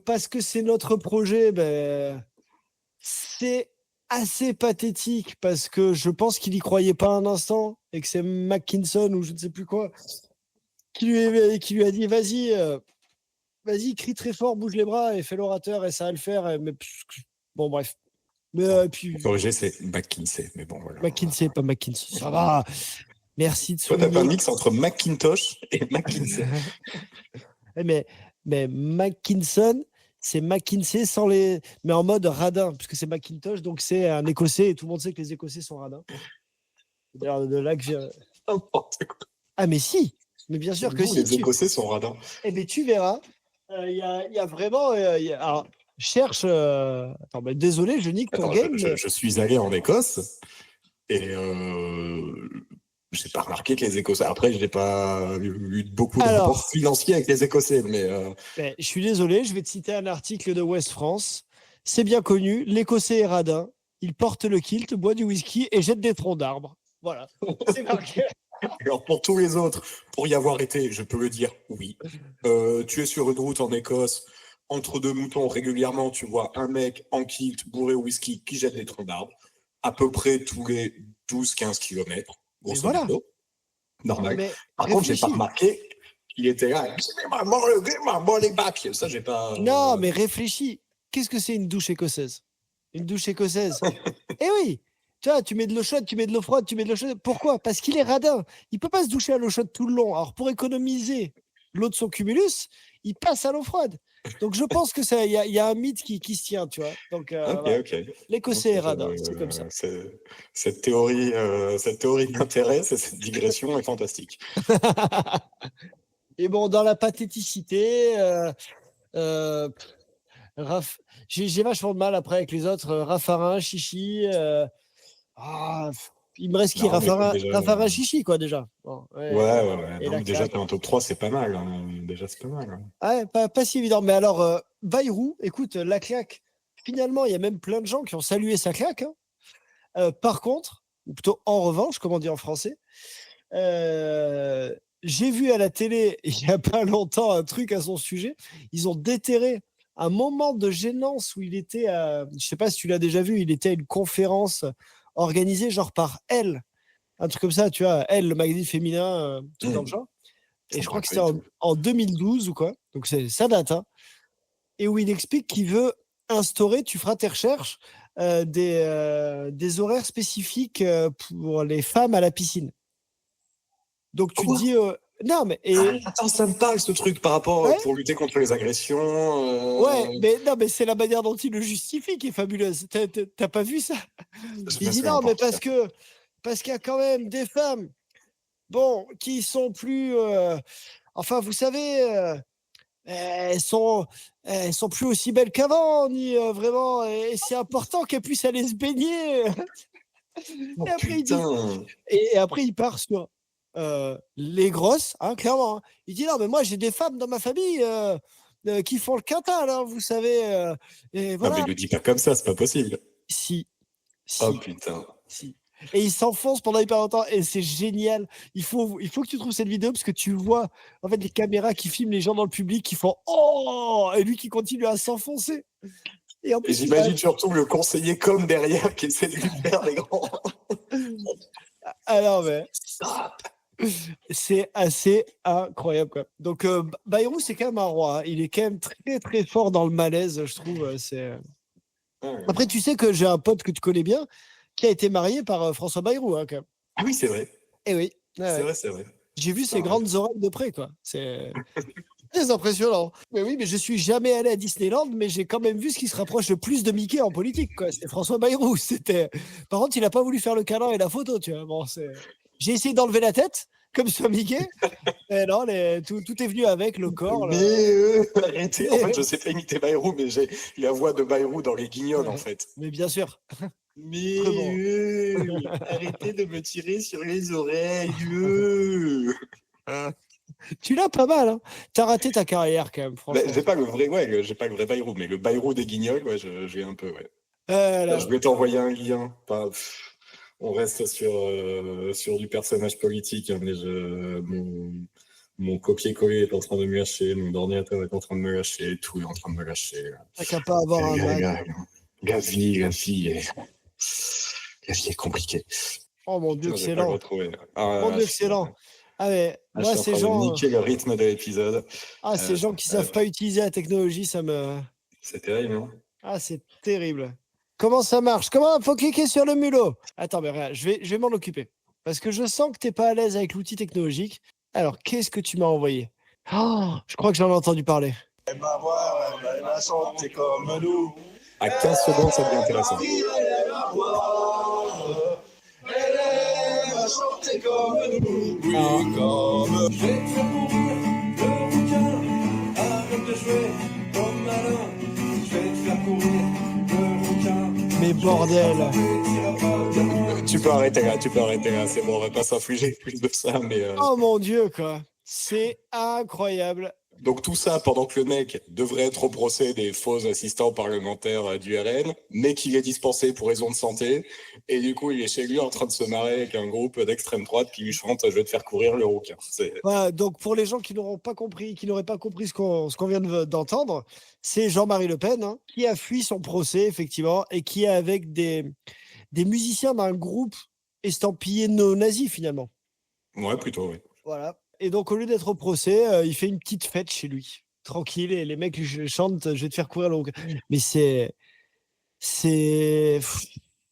Parce que c'est notre projet, c'est assez pathétique parce que je pense qu'il y croyait pas un instant et que c'est Mackinson ou je ne sais plus quoi qui lui a dit vas-y, crie très fort, bouge les bras et fais l'orateur et ça va le faire. Mais bon, bref. Mais puis corriger, c'est McKinsey, mais bon voilà. McKinsey, pas McKinsey, ça va. Merci de Toi, t'as pas un souligner. mix entre Macintosh et McKinsey. Eh, mais Mackinson, c'est McKinsey sans les. Mais en mode radin, puisque c'est Macintosh, donc c'est un Écossais, et tout le monde sait que les Écossais sont radins. C'est d'ailleurs de là que j'ai. N'importe quoi. Ah, mais si! Mais bien sûr que D'où si. les Écossais sont radins. Eh bien, tu verras. Il y a vraiment. Alors, cherche. Attends, bah, désolé, je nique ton Attends, game, mais. je suis allé en Écosse et j'ai pas remarqué que les Écossais. Après, j'ai pas eu beaucoup de Alors. rapports financiers avec les Écossais, mais. Ben, je suis désolé, je vais te citer un article de West France. C'est bien connu, l'Écossais est radin. Il porte le kilt, boit du whisky et jette des troncs d'arbres. Voilà. C'est marqué. Alors pour tous les autres, pour y avoir été, je peux le dire, oui. Tu es sur une route en Écosse, entre deux moutons, régulièrement, tu vois un mec en kilt, bourré au whisky, qui jette des troncs d'arbres, à peu près tous les 12-15 km, Mais grosso voilà. modo. Normal. Mais Par contre, j'ai pas réfléchis. remarqué qu'il était là. Give my money back. Ça, j'ai pas. Non, mais réfléchis. Qu'est-ce que c'est une douche écossaise? Une douche écossaise. Eh oui, tu vois, tu mets de l'eau chaude, tu mets de l'eau froide, tu mets de l'eau chaude. Pourquoi? Parce qu'il est radin. Il peut pas se doucher à l'eau chaude tout le long. Alors pour économiser l'eau de son cumulus, il passe à l'eau froide. Donc je pense que ça, y a un mythe qui se tient, tu vois. Donc Ok, voilà. ok. L'Écossais est radin, c'est comme ça. Cette théorie m'intéresse et cette digression est fantastique. Et bon, dans la pathéticité, j'ai vachement de mal après avec les autres. Raffarin, Chichi. Il me reste qui? Non, mais écoute, déjà. Raffarin, Chichi, quoi, déjà. Bon, ouais. Ouais. Et Non, la mais déjà, claque. t'es en top 3, c'est pas mal. Hein. Déjà, c'est pas mal. Hein. Ouais, pas si évident. Mais alors, Bayrou, écoute, la claque, finalement, il y a même plein de gens qui ont salué sa claque. Hein. Par contre, ou plutôt en revanche, comme on dit en français, j'ai vu à la télé, il n'y a pas longtemps, un truc à son sujet. Ils ont déterré un moment de gênance où il était à, je sais pas si tu l'as déjà vu, il était à une conférence organisée genre par Elle, un truc comme ça, tu vois, Elle, le magazine féminin, tout dans le genre. Et je crois que c'était en 2012 ou quoi. Donc ça date. Hein. Et où il explique qu'il veut instaurer, tu feras tes recherches, des horaires spécifiques pour les femmes à la piscine. Donc tu te dis non mais attends, ça me parle ce truc par rapport pour lutter contre les agressions. Ouais, mais non mais c'est la manière dont il le justifie qui est fabuleuse. T'as pas vu ça? Il dit non mais parce qu'il y a quand même des femmes bon qui sont plus enfin vous savez elles sont plus aussi belles qu'avant ni vraiment et c'est important qu'elles puissent aller se baigner. Oh, et après il dit putain. et après il part sur les grosses, hein, clairement. Hein. Il dit non, mais moi j'ai des femmes dans ma famille qui font le quintal, hein, vous savez. Et voilà. Non, mais le dis pas comme ça, c'est pas possible. Si. Oh putain. Si. Et il s'enfonce pendant hyper longtemps et c'est génial. Il faut que tu trouves cette vidéo parce que tu vois en fait les caméras qui filment les gens dans le public qui font oh et lui qui continue à s'enfoncer. Et en plus, j'imagine surtout le conseiller comme derrière qui essaie de lui faire les grands. Alors mais c'est assez incroyable quoi. Donc Bayrou c'est quand même un roi. Hein. Il est quand même très très fort dans le malaise, je trouve. Après tu sais que j'ai un pote que tu connais bien qui a été marié par François Bayrou. Hein, quand même. Ah oui c'est vrai. Eh oui. C'est vrai. J'ai vu ses grandes oreilles de près quoi. C'est très impressionnant. Mais oui, mais je suis jamais allé à Disneyland, mais j'ai quand même vu ce qui se rapproche le plus de Mickey en politique quoi. C'est François Bayrou. Par contre il a pas voulu faire le câlin et la photo tu vois. Bon j'ai essayé d'enlever la tête, comme sur Mickey. Et non, tout est venu avec, le corps. Mais arrêtez. En fait, je sais pas imiter Bayrou, mais j'ai la voix de Bayrou dans les Guignols, en fait. Mais bien sûr. Mais arrêtez de me tirer sur les oreilles. Tu l'as pas mal. Hein. T'as raté ta carrière, quand même, franchement. J'ai pas le vrai Bayrou, mais le Bayrou des Guignols, ouais, j'ai un peu, ouais. Je vais t'envoyer un lien. On reste sur du personnage politique, hein, mais mon copier-coller est en train de me lâcher, mon ordinateur est en train de me lâcher, tout est en train de me lâcher. T'as qu'à pas avoir un Mac. La vie est compliquée. Oh mon Dieu, excellent. Mon Dieu, excellent. Ah mais moi, ces gens... niquer le rythme de l'épisode. ces gens qui savent pas utiliser la technologie, ça me... C'est terrible, non? Ah, c'est terrible. Comment ça marche? Faut cliquer sur le mulot. Attends, mais regarde, je vais m'en occuper. parce que je sens que t'es pas à l'aise avec l'outil technologique. Alors, qu'est-ce que tu m'as envoyé? Oh, je crois que j'en ai entendu parler. Elle va voir, elle va chanter comme nous. À 15 secondes, ça devient intéressant. Elle va chanter comme nous. Oui, comme. Je vais te faire courir le rouquin. Arrête de jouer comme malin. Je vais te faire courir le rouquin. Mais bordel! Tu peux arrêter là, c'est bon, on va pas s'infliger plus de ça, mais... Oh mon Dieu, quoi! C'est incroyable! Donc tout ça pendant que le mec devrait être au procès des faux assistants parlementaires du RN, mais qu'il est dispensé pour raison de santé, et du coup il est chez lui en train de se marrer avec un groupe d'extrême droite qui lui chante « Je vais te faire courir le rouquin ». Voilà, donc pour les gens qui n'auraient pas compris ce qu'on vient d'entendre, c'est Jean-Marie Le Pen, hein, qui a fui son procès, effectivement, et qui est avec des musiciens d'un groupe estampillé néo-nazi, finalement. Ouais, plutôt, oui. Voilà. Et donc, au lieu d'être au procès, il fait une petite fête chez lui. Tranquille, et les mecs lui chantent « Je vais te faire courir le rouquin ». Mais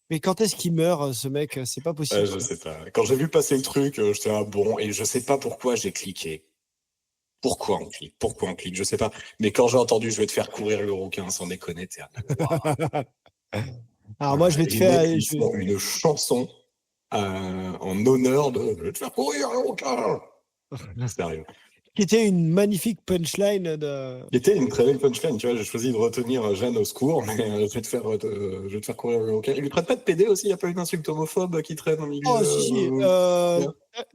Mais quand est-ce qu'il meurt, ce mec? C'est pas possible. Je sais pas. Quand j'ai vu passer le truc, j'étais bon, et je sais pas pourquoi j'ai cliqué. Pourquoi on clique, je sais pas. Mais quand j'ai entendu « Je vais te faire courir le rouquin », sans déconner, t'es Alors moi, je vais te faire... une chanson en honneur de « Je vais te faire courir le rouquin ». Sérieux. Qui était une magnifique punchline de... Qui était une très belle punchline, tu vois, j'ai choisi de retenir Jeanne au secours, mais je vais te faire courir le rouquin. Il lui traite pas de PD aussi, il n'y a pas une insulte homophobe qui traîne au milieu. Oh, si.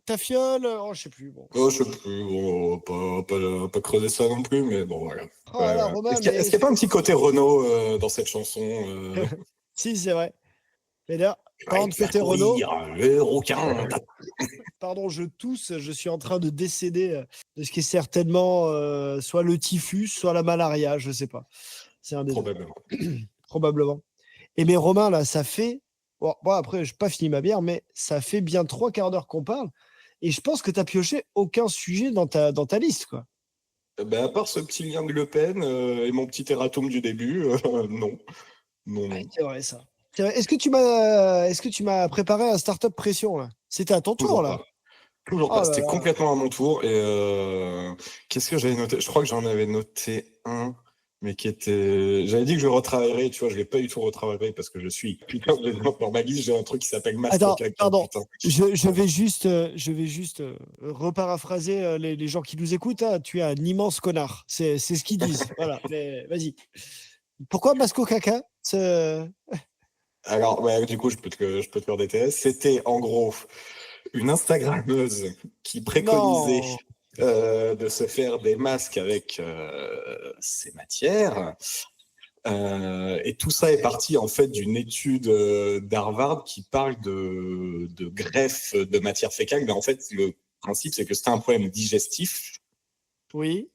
Ta fiole, oh, je sais plus. Bon. Oh, je sais plus, bon, pas creuser ça non plus, mais bon, voilà. Oh, là, Romain, est-ce qu'il n'y a pas un petit côté Renault dans cette chanson Si, c'est vrai. Mais là, parlant de côté Renault... Le rouquin. Pardon, je tousse, je suis en train de décéder de ce qui est certainement soit le typhus, soit la malaria, je sais pas. C'est un des Probablement. Probablement. Et mais Romain, là, ça fait... Bon, après, je n'ai pas fini ma bière, mais ça fait bien 3 quarts d'heure qu'on parle. Et je pense que tu n'as pioché aucun sujet dans ta liste, quoi. À part ce petit lien de Le Pen et mon petit erratum du début, non. Non. C'est vrai, ça. Est-ce que tu m'as préparé un startup pression, là? C'était à ton tour, là. Toujours pas. C'était complètement à mon tour. Et qu'est-ce que j'avais noté? Je crois que j'en avais noté un, mais qui était. J'avais dit que je retravaillerais. Tu vois, je l'ai pas du tout retravaillé parce que je suis. Putain, dans ma liste, j'ai un truc qui s'appelle Master. Attends, pardon. Je vais juste reparaphraser les gens qui nous écoutent. Hein. Tu es un immense connard. C'est ce qu'ils disent. Voilà. Mais vas-y. Pourquoi Masco Caca? Alors, du coup, je peux te faire des TS. C'était en gros une Instagrammeuse qui préconisait de se faire des masques avec ces matières. Et tout ça est parti en fait d'une étude d'Harvard qui parle de greffe de matière fécale. Mais en fait, le principe, c'est que c'était un problème digestif. Oui.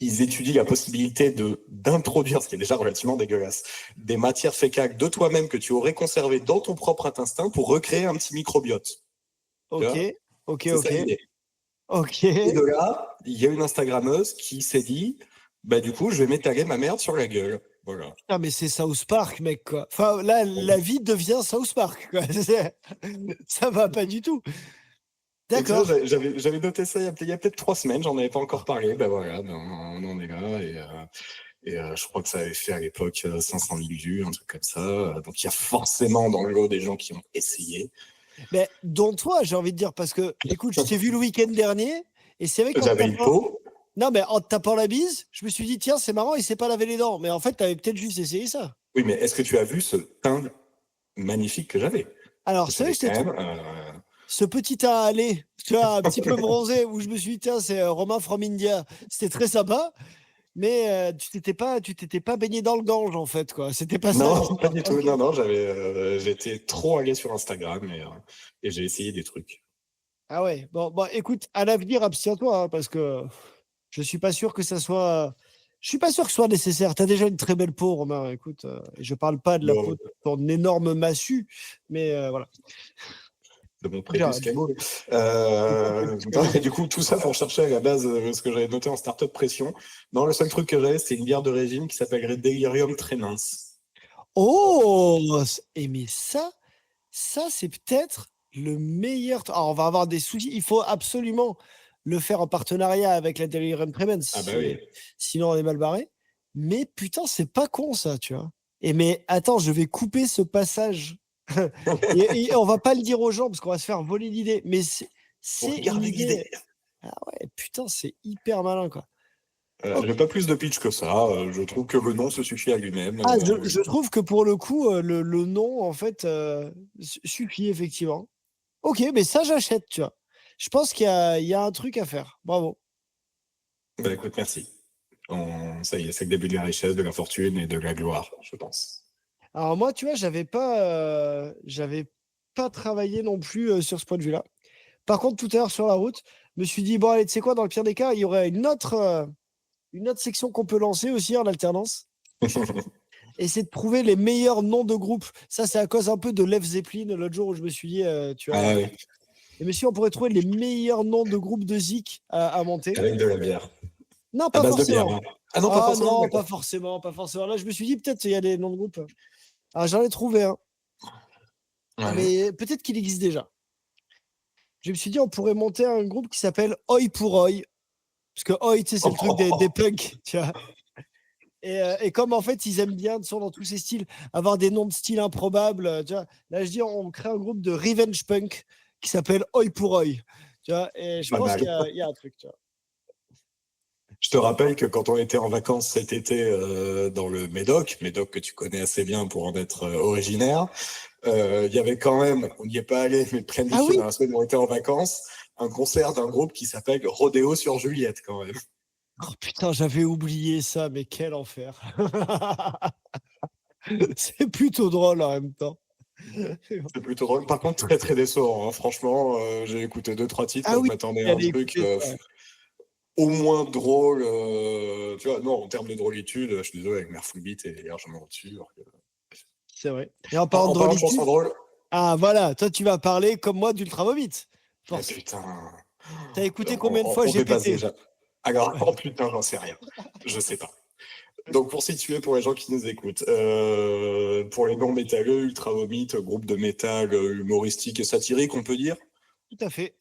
Ils étudient la possibilité d'introduire, ce qui est déjà relativement dégueulasse, des matières fécales de toi-même que tu aurais conservées dans ton propre intestin pour recréer un petit microbiote. Ok. Et de là, il y a une Instagrammeuse qui s'est dit, du coup, je vais m'étaler ma merde sur la gueule. Voilà. Ah, mais c'est South Park, mec, quoi. Enfin, là, la vie devient South Park, quoi. Ça va pas du tout. D'accord. J'avais noté ça il y a peut-être 3 semaines, j'en avais pas encore parlé. Voilà, on en est là. Et je crois que ça avait fait à l'époque 500 000 vues, un truc comme ça. Donc il y a forcément dans le lot des gens qui ont essayé. Mais dont toi, j'ai envie de dire, parce que, écoute, je t'ai vu le week-end dernier, et c'est vrai que j'avais une peau. Non, mais en te tapant la bise, je me suis dit, tiens, c'est marrant, il s'est pas lavé les dents. Mais en fait, t'avais peut-être juste essayé ça. Oui, mais est-ce que tu as vu ce teint magnifique que j'avais? Alors, c'est vrai que c'était ce petit teint à aller, tu vois, un petit peu bronzé, où je me suis dit, tiens, c'est Romain from India. C'était très sympa, mais tu t'étais pas baigné dans le Gange, en fait, quoi. C'était pas ça. Non, pas du tout. Non, j'étais trop allé sur Instagram et j'ai essayé des trucs. Ah ouais, bon, écoute, à l'avenir, abstiens-toi, hein, parce que je suis pas sûr que ça soit... Je suis pas sûr que ce soit nécessaire. Tu as déjà une très belle peau, Romain. Écoute, je parle pas de la peau de ton énorme massue, mais voilà. De mon prépuce cagoule. Du coup, tout ça pour chercher à la base ce que j'avais noté en startup pression. Non, le seul truc que j'avais, c'était une bière de régime qui s'appellerait Delirium très mince. Oh, mais ça c'est peut-être Le meilleur. Alors, on va avoir des soucis. Il faut absolument le faire en partenariat avec la Delirium Tremens. Ah bah oui. Sinon, on est mal barré. Mais putain, c'est pas con ça, tu vois. Et mais attends, je vais couper ce passage. et on va pas le dire aux gens parce qu'on va se faire voler l'idée. Mais c'est une Regardez idée. l'idée. Ah ouais, putain, c'est hyper malin, quoi. J'ai pas plus de pitch que ça. Je trouve que le nom se suffit à lui-même. Ah, je trouve que pour le coup, le nom, en fait, suffit, effectivement. Ok, mais ça, j'achète, tu vois. Je pense qu'il y a un truc à faire. Bravo. Bah écoute, merci. Ça y est, c'est le début de la richesse, de la fortune et de la gloire, je pense. Alors moi, tu vois, j'avais pas travaillé non plus sur ce point de vue-là. Par contre, tout à l'heure sur la route, je me suis dit, bon, allez, tu sais quoi, dans le pire des cas, il y aurait une autre section qu'on peut lancer aussi en alternance. Et c'est de trouver les meilleurs noms de groupes. Ça, c'est à cause un peu de Led Zeppelin, l'autre jour où je me suis dit, tu vois. Ah oui, Et monsieur, on pourrait trouver les meilleurs noms de groupes de zik à monter. avec de la bière. Non, À pas base de bière. forcément. Hein. Ah non, pas Ah forcément. non, d'accord. pas forcément, pas forcément. Là, je me suis dit, peut-être il y a des noms de groupes. Ah, j'en ai trouvé un. Ouais. Mais peut-être qu'il existe déjà. Je me suis dit, on pourrait monter un groupe qui s'appelle Oi pour Oi. Parce que Oi, tu sais, c'est le truc des punks, tu vois. Et comme en fait, ils aiment bien, sont dans tous ces styles, avoir des noms de styles improbables, tu vois. Là, je dis, on crée un groupe de revenge punk qui s'appelle Oi pour Oi. Tu vois, et je Pas pense mal. qu'il y a un truc, tu vois. Je te rappelle que quand on était en vacances cet été dans le Médoc que tu connais assez bien pour en être originaire, il y avait quand même, on n'y est pas allé, mais planifié Ah oui. dans la semaine où on était en vacances, un concert d'un groupe qui s'appelle Rodéo sur Juliette quand même. Oh putain, j'avais oublié ça, mais quel enfer. C'est plutôt drôle en même temps. C'est plutôt drôle. Par contre, très très décevant. Hein. Franchement, j'ai écouté 2-3 titres, Ah je oui, m'attendais à un j'allais truc écouter ça. au moins drôle. Tu vois, non, en termes de drôlitude, je suis désolé, avec Mère Fullbeat est largement au-dessus. C'est vrai. Et en parlant En de parlant de drôlitude, chansons drôles, ah voilà, toi tu vas parler comme moi d'Ultra Vomit. ah, putain. T'as écouté combien de fois On j'ai dépasse pété? déjà. Alors, oh putain, j'en sais rien. Je sais pas. Donc, pour situer pour les gens qui nous écoutent, pour les non-métalleux, Ultra Vomit, groupe de métal humoristique et satirique, on peut dire. Tout à fait.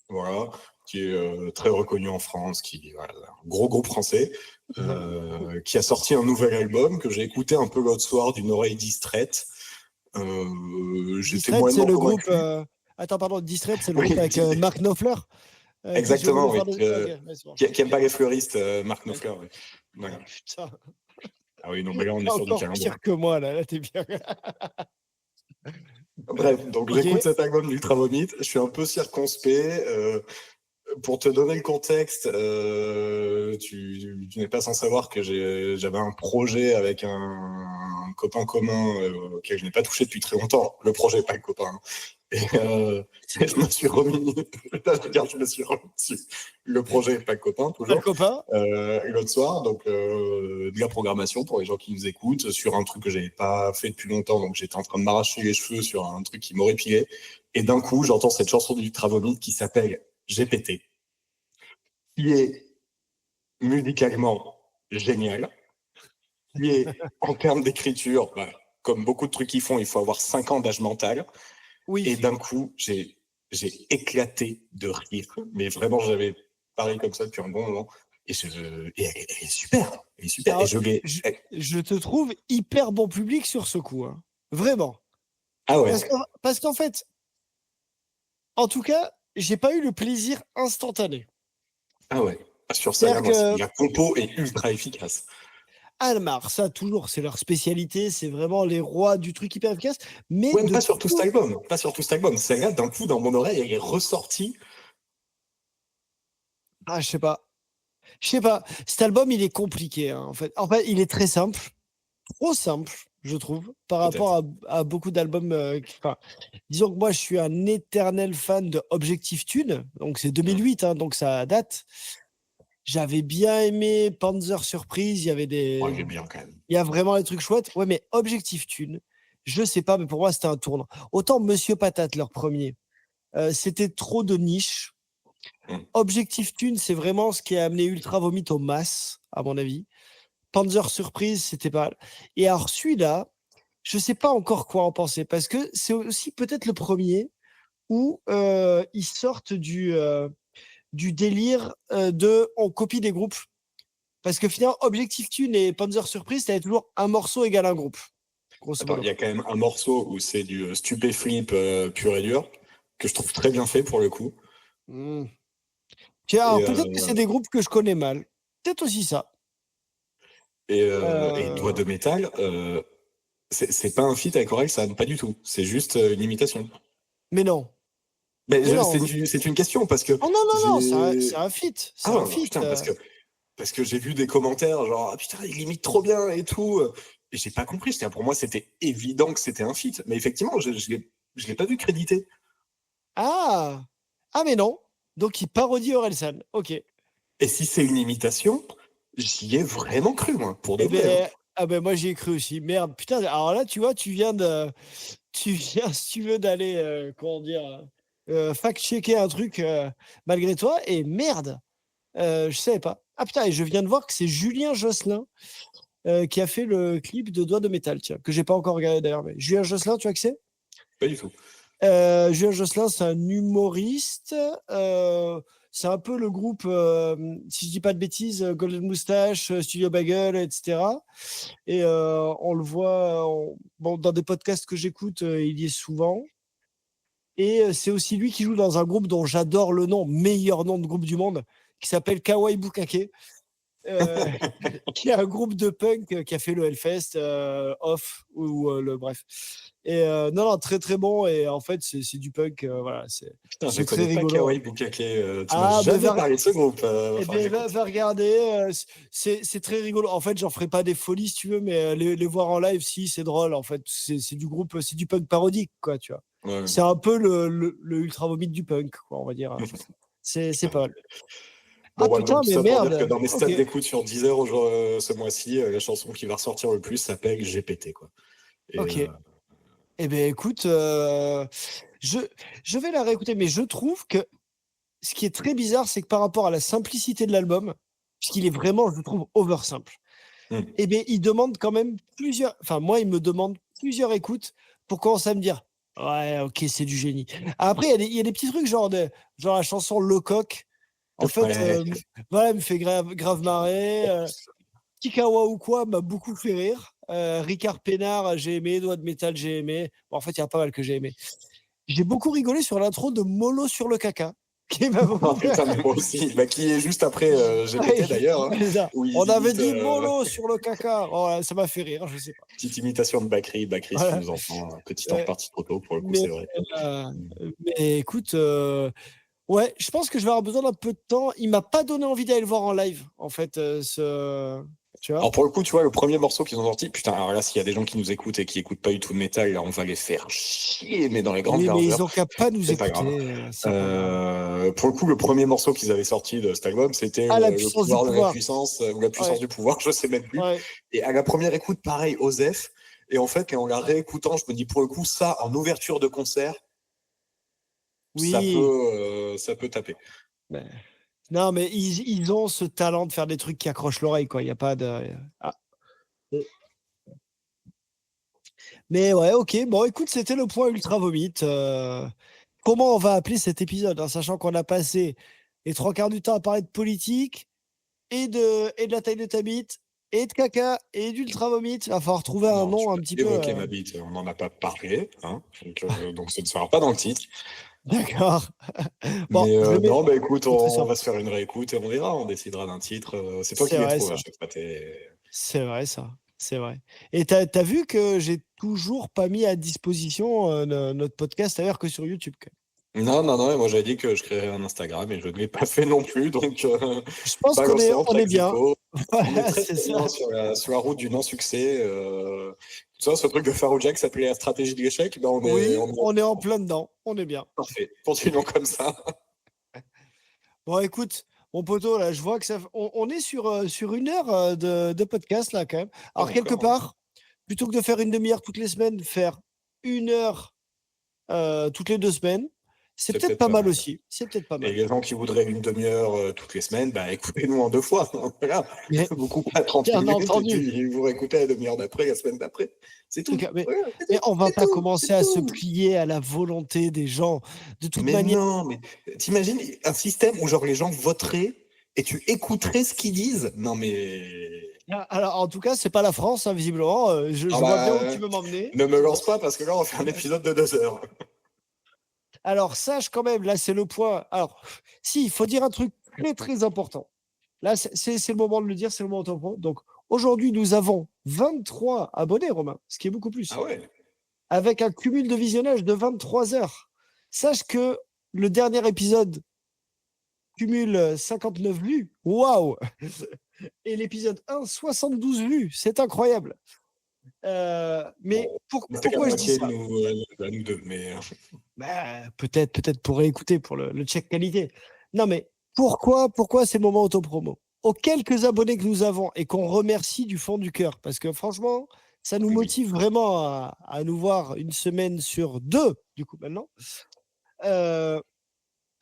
Voilà, qui est très reconnu en France, voilà, un gros groupe français, qui a sorti un nouvel album que j'ai écouté un peu l'autre soir d'une oreille distraite. J'étais Distraite, c'est moyennement le groupe. convaincu. Attends, pardon, Distraite, c'est le Oui, groupe avec Mark Knopfler. Qui se exactement, voulait oui. faire des... Ok, ouais, c'est bon. Qui aime pas les fleuristes, Marc Knopfler. Oui. Voilà. Putain, Ah oui, non, mais là, on est t'es sur du encore calembour. pire que moi, là t'es bien. Bref, donc Ok. j'écoute cet album d'Ultra Vomit, je suis un peu circonspect. Pour te donner le contexte, tu n'es pas sans savoir que j'avais un projet avec un copain commun auquel je n'ai pas touché depuis très longtemps. Le projet, pas le copain. Hein. Et je me suis remis. Je me suis remis dessus. Le projet, pas le copain, Pas toujours. le copain. L'autre soir, donc de la programmation pour les gens qui nous écoutent sur un truc que j'avais pas fait depuis longtemps, donc j'étais en train de m'arracher les cheveux sur un truc qui m'aurait pilé. Et d'un coup, j'entends cette chanson d'Ultra Vomit qui s'appelle GPT, qui est musicalement génial, qui est en termes d'écriture, comme beaucoup de trucs qu'ils font, il faut avoir 5 ans d'âge mental. Oui. Et d'un coup, j'ai éclaté de rire. Mais vraiment, j'avais parlé comme ça depuis un bon moment. Et elle est super. Elle est super. Alors, Et je te trouve hyper bon public sur ce coup. Hein. Vraiment. Ah ouais. Parce qu'en fait, en tout cas, j'ai pas eu le plaisir instantané. Ah ouais. Sur ça, Que... la compo est ultra efficace. Almar, ça toujours, c'est leur spécialité, c'est vraiment les rois du truc hyper efficace. Mais ouais, pas sur tout cet album. Pas sur tout cet album. Celle-là, d'un coup, dans mon oreille, elle est ressortie. Ah, je sais pas. Cet album, il est compliqué. Hein, en fait, il est très simple. Trop simple, je trouve, par rapport à beaucoup d'albums. Disons que moi, je suis un éternel fan de Objectif Tune. Donc, c'est 2008, hein, donc ça date. J'avais bien aimé Panzer Surprise. Il y avait des. Ouais, j'aime bien quand même. Il y a vraiment des trucs chouettes. Ouais, mais Objectif Tune, je sais pas, mais pour moi, c'était un tournant. Autant Monsieur Patate, leur premier, c'était trop de niche. Objectif Tune, c'est vraiment ce qui a amené Ultra Vomit aux masses, à mon avis. Panzer Surprise, c'était pas mal. Et alors, celui-là, je sais pas encore quoi en penser, parce que c'est aussi peut-être le premier où ils sortent du délire de on copie des groupes. Parce que finalement, Objectif Tune et Panzer Surprise, t'avais toujours un morceau égale un groupe. Grosso Attends, modo. il y a quand même un morceau où c'est du stupéflip pur et dur, que je trouve très bien fait pour le coup. Hmm. Tiens, alors, peut-être que c'est des groupes que je connais mal. Peut-être aussi ça. Et Doigt de métal, c'est pas un feat avec Orelsan, pas du tout. C'est juste une imitation. Mais non. Mais Mais non. c'est une question parce que Oh non, non, c'est j'ai. un feat. C'est Ah un ouais, feat. putain, parce que j'ai vu des commentaires genre ah, putain, il imite trop bien et tout. Et j'ai pas compris. Pour moi, c'était évident que c'était un feat. Mais effectivement, je l'ai pas vu crédité. Ah. Ah, mais non. Donc, il parodie Orelsan. Ok. Et si c'est une imitation, j'y ai vraiment cru, moi, pour de Eh vrai. ben, ah ben moi j'y ai cru aussi. Merde, putain. Alors là, tu vois, tu viens, si tu veux, d'aller, comment dire, fact-checker un truc malgré toi. Et merde, je savais pas. Ah putain, et je viens de voir que c'est Julien Josselin qui a fait le clip de Doigt de métal, tiens, que j'ai pas encore regardé d'ailleurs. Mais Julien Josselin, tu vois que c'est Pas du tout. Julien Josselin, c'est un humoriste. C'est un peu le groupe, si je dis pas de bêtises, Golden Moustache, Studio Bagel, etc. Et on le voit bon, dans des podcasts que j'écoute, il y est souvent. Et c'est aussi lui qui joue dans un groupe dont j'adore le nom, meilleur nom de groupe du monde, qui s'appelle Kawaii Bukake, euh, qui est un groupe de punk qui a fait le Hellfest, Off, ou le bref. Et non, très très bon. Et en fait, c'est du punk. Voilà, Putain, je c'est très connais pas rigolo. Kawaii Bukake. Tu m'as Ah, ben jamais parlé de ce groupe. eh ben, va regarder. C'est très rigolo. En fait, j'en ferai pas des folies si tu veux, mais les voir en live, si, c'est drôle. En fait, c'est du groupe, c'est du punk parodique, quoi, tu vois. Ouais. C'est un peu le ultra vomite du punk, quoi, on va dire. C'est pas mal. Bon, Ah bah, putain, donc, mais ça pour dire que merde. dans mes stats Ok. d'écoute sur Deezer ce mois-ci, la chanson qui va ressortir le plus s'appelle GPT, quoi. Et, Ok. Eh ben, écoute, je, je vais la réécouter, mais je trouve que ce qui est très bizarre, c'est que par rapport à la simplicité de l'album, puisqu'il est vraiment, je le trouve, over simple, eh bien, il demande quand même plusieurs. Enfin, moi, il me demande plusieurs écoutes pour commencer à me dire ouais, ok, c'est du génie. Après, il y a des petits trucs, genre la chanson Lecoq. En fait, Ouais. voilà, me fait grave marrer. Kikawa ou quoi m'a beaucoup fait rire. Ricard Pénard, j'ai aimé. Doigt de métal, j'ai aimé. Bon, en fait, il y a pas mal que j'ai aimé. J'ai beaucoup rigolé sur l'intro de Molo sur le caca, qui m'a beaucoup Oh fait putain, mais moi aussi. Bah, qui est juste après GPT d'ailleurs, hein, c'est ça. où On ils avait imitent dit Molo sur le caca. Oh, ça m'a fait rire, je sais pas. petite imitation de Bakri. Bakri, si tu Voilà. nous entends, petit ange parti trop tôt, pour le coup, Mais, c'est vrai. euh, mais écoute, ouais, je pense que je vais avoir besoin d'un peu de temps. Il m'a pas donné envie d'aller le voir en live, en fait, tu vois. Alors pour le coup, tu vois, le premier morceau qu'ils ont sorti, putain, alors là, s'il y a des gens qui nous écoutent et qui écoutent pas du tout de métal, là, on va les faire chier, mais dans les grandes Oui, mais largeurs. ils ont qu'à pas nous C'est pas grave. écouter. C'est pas grave. Pour le coup, le premier morceau qu'ils avaient sorti de cet album, c'était Ah, la le puissance du pouvoir de la pouvoir. puissance, ou la puissance Ouais. du pouvoir, je sais même plus. Ouais. Et à la première écoute, pareil, Osef. Et en fait, en la réécoutant, je me dis, pour le coup, ça, en ouverture de concert, Oui. ça peut taper. Mais- Non, mais ils ont ce talent de faire des trucs qui accrochent l'oreille, quoi. Il n'y a pas de. Ah. Mais ouais, ok. Bon, écoute, c'était le point ultra vomite. Comment on va appeler cet épisode, hein, sachant qu'on a passé les trois quarts du temps à parler de politique et de la taille de ta bite et de caca et d'ultra vomite. Il va falloir trouver un Non, tu nom un peux petit peu. évoquer ma bite, on n'en a pas parlé, hein, donc ce ne sera pas dans le titre. D'accord. Bon, Mais je le mets. non, bah écoute, C'est très on va simple. se faire une réécoute et on verra, on décidera d'un titre. C'est toi qui C'est les vrai, trouves à ça. chaque fois. C'est vrai, ça. C'est vrai. Et t'as vu que j'ai toujours pas mis à disposition notre podcast ailleurs que sur YouTube. Non, non, non, moi j'avais dit que je créerais un Instagram et je ne l'ai pas fait non plus, donc Je pense balançons, on est ex bien. aequo. On est Voilà, très c'est très bien ça. sur la route du non-succès. Tu vois, ce truc de Farouja qui s'appelait la stratégie de l'échec, ben Oui, on est on est en plein dedans. On est bien. parfait. Continuons comme ça. Bon, écoute, mon poteau, là, je vois que on est sur une heure de podcast, là, quand même. Ah, Alors, quelque encore, hein. part, plutôt que de faire une demi-heure toutes les semaines, faire une heure toutes les 2 semaines, C'est peut-être pas mal aussi. C'est peut-être pas Et mal. les gens qui voudraient une demi-heure toutes les semaines, bah écoutez-nous en 2 fois. Voilà. Mais, Vous coupez à 30 bien minutes entendu. et puis vous réécoutez la demi-heure d'après, la semaine d'après. C'est tout. Mais, Voilà, mais on va c'est pas tout, commencer c'est à se tout. plier à la volonté des gens. De toute Mais manière, non, mais t'imagines un système où genre les gens voteraient et tu écouterais ce qu'ils disent? Non mais... alors en tout cas, c'est pas la France, hein, visiblement. Je Ah vois bien bah, où tu veux m'emmener. ne me lance pas parce que là on va faire un épisode de 2 heures. Alors, sache quand même, là, c'est le point. Alors, si, il faut dire un truc très, très important. Là, c'est le moment de le dire, c'est le moment de t'en. Donc, aujourd'hui, nous avons 23 abonnés, Romain, ce qui est beaucoup plus, Ah ouais. avec un cumul de visionnage de 23 heures. Sache que le dernier épisode cumule 59 vues. Waouh! Et l'épisode 1, 72 vues. C'est incroyable. Mais Bon, c'était la pourquoi je dis moitié de ça? nous, à nous deux, mais Bah, peut-être pour réécouter pour le check qualité. Non, mais pourquoi c'est le moment auto-promo? Aux quelques abonnés que nous avons et qu'on remercie du fond du cœur, parce que franchement, ça nous oui. motive vraiment à nous voir une semaine sur 2, du coup, maintenant.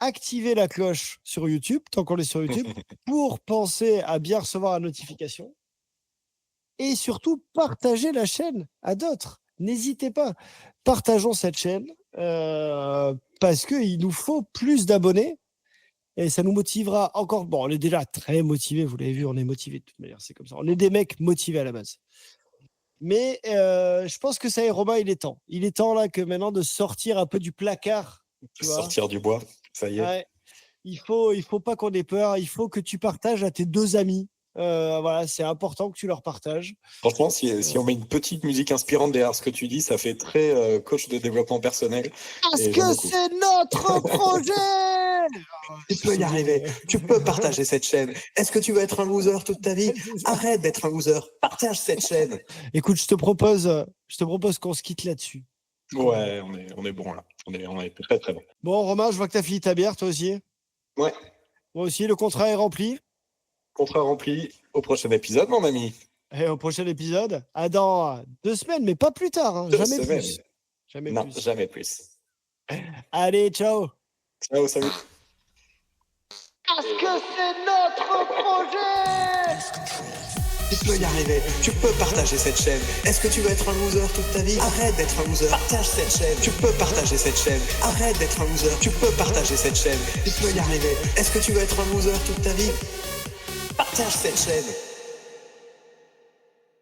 Activez la cloche sur YouTube, tant qu'on est sur YouTube, pour penser à bien recevoir la notification. Et surtout, partagez la chaîne à d'autres. N'hésitez pas. Partageons cette chaîne parce qu'il nous faut plus d'abonnés et ça nous motivera encore. Bon, on est déjà très motivés, vous l'avez vu, on est motivés de toute manière, c'est comme ça. On est des mecs motivés à la base. Mais je pense que ça y est, Romain, il est temps. Il est temps là que maintenant de sortir un peu du placard. Tu vois, sortir du bois, ça y est. ouais. Il faut pas qu'on ait peur. Il faut que tu partages à tes 2 amis. Voilà, c'est important que tu leur partages. Franchement, si on met une petite musique inspirante derrière ce que tu dis, ça fait très coach de développement personnel. Parce Et j'aime que beaucoup. c'est notre projet. Tu peux y arriver, tu peux partager cette chaîne. Est-ce que tu veux être un loser toute ta vie? Arrête d'être un loser, partage cette chaîne. Écoute, je te propose qu'on se quitte là-dessus. Ouais, on est bon là. On est très très bon. Bon, Romain, je vois que tu as fini ta bière, toi aussi. Ouais, Moi aussi, le contrat est rempli. contrat rempli. Au prochain épisode, mon ami. Et au prochain épisode, dans 2 semaines, mais pas plus tard. 2 jamais semaines. plus. Jamais Non, plus. jamais plus. Allez, ciao. Ciao, salut. Parce que c'est notre projet. Tu peux y arriver, tu peux partager cette chaîne. Est-ce que tu veux être un loser toute ta vie? Arrête d'être un loser, partage cette chaîne. Tu peux partager cette chaîne. Arrête d'être un loser, tu peux partager cette chaîne. Tu peux y arriver. Est-ce que tu veux être un loser toute ta vie? Partage cette chaîne.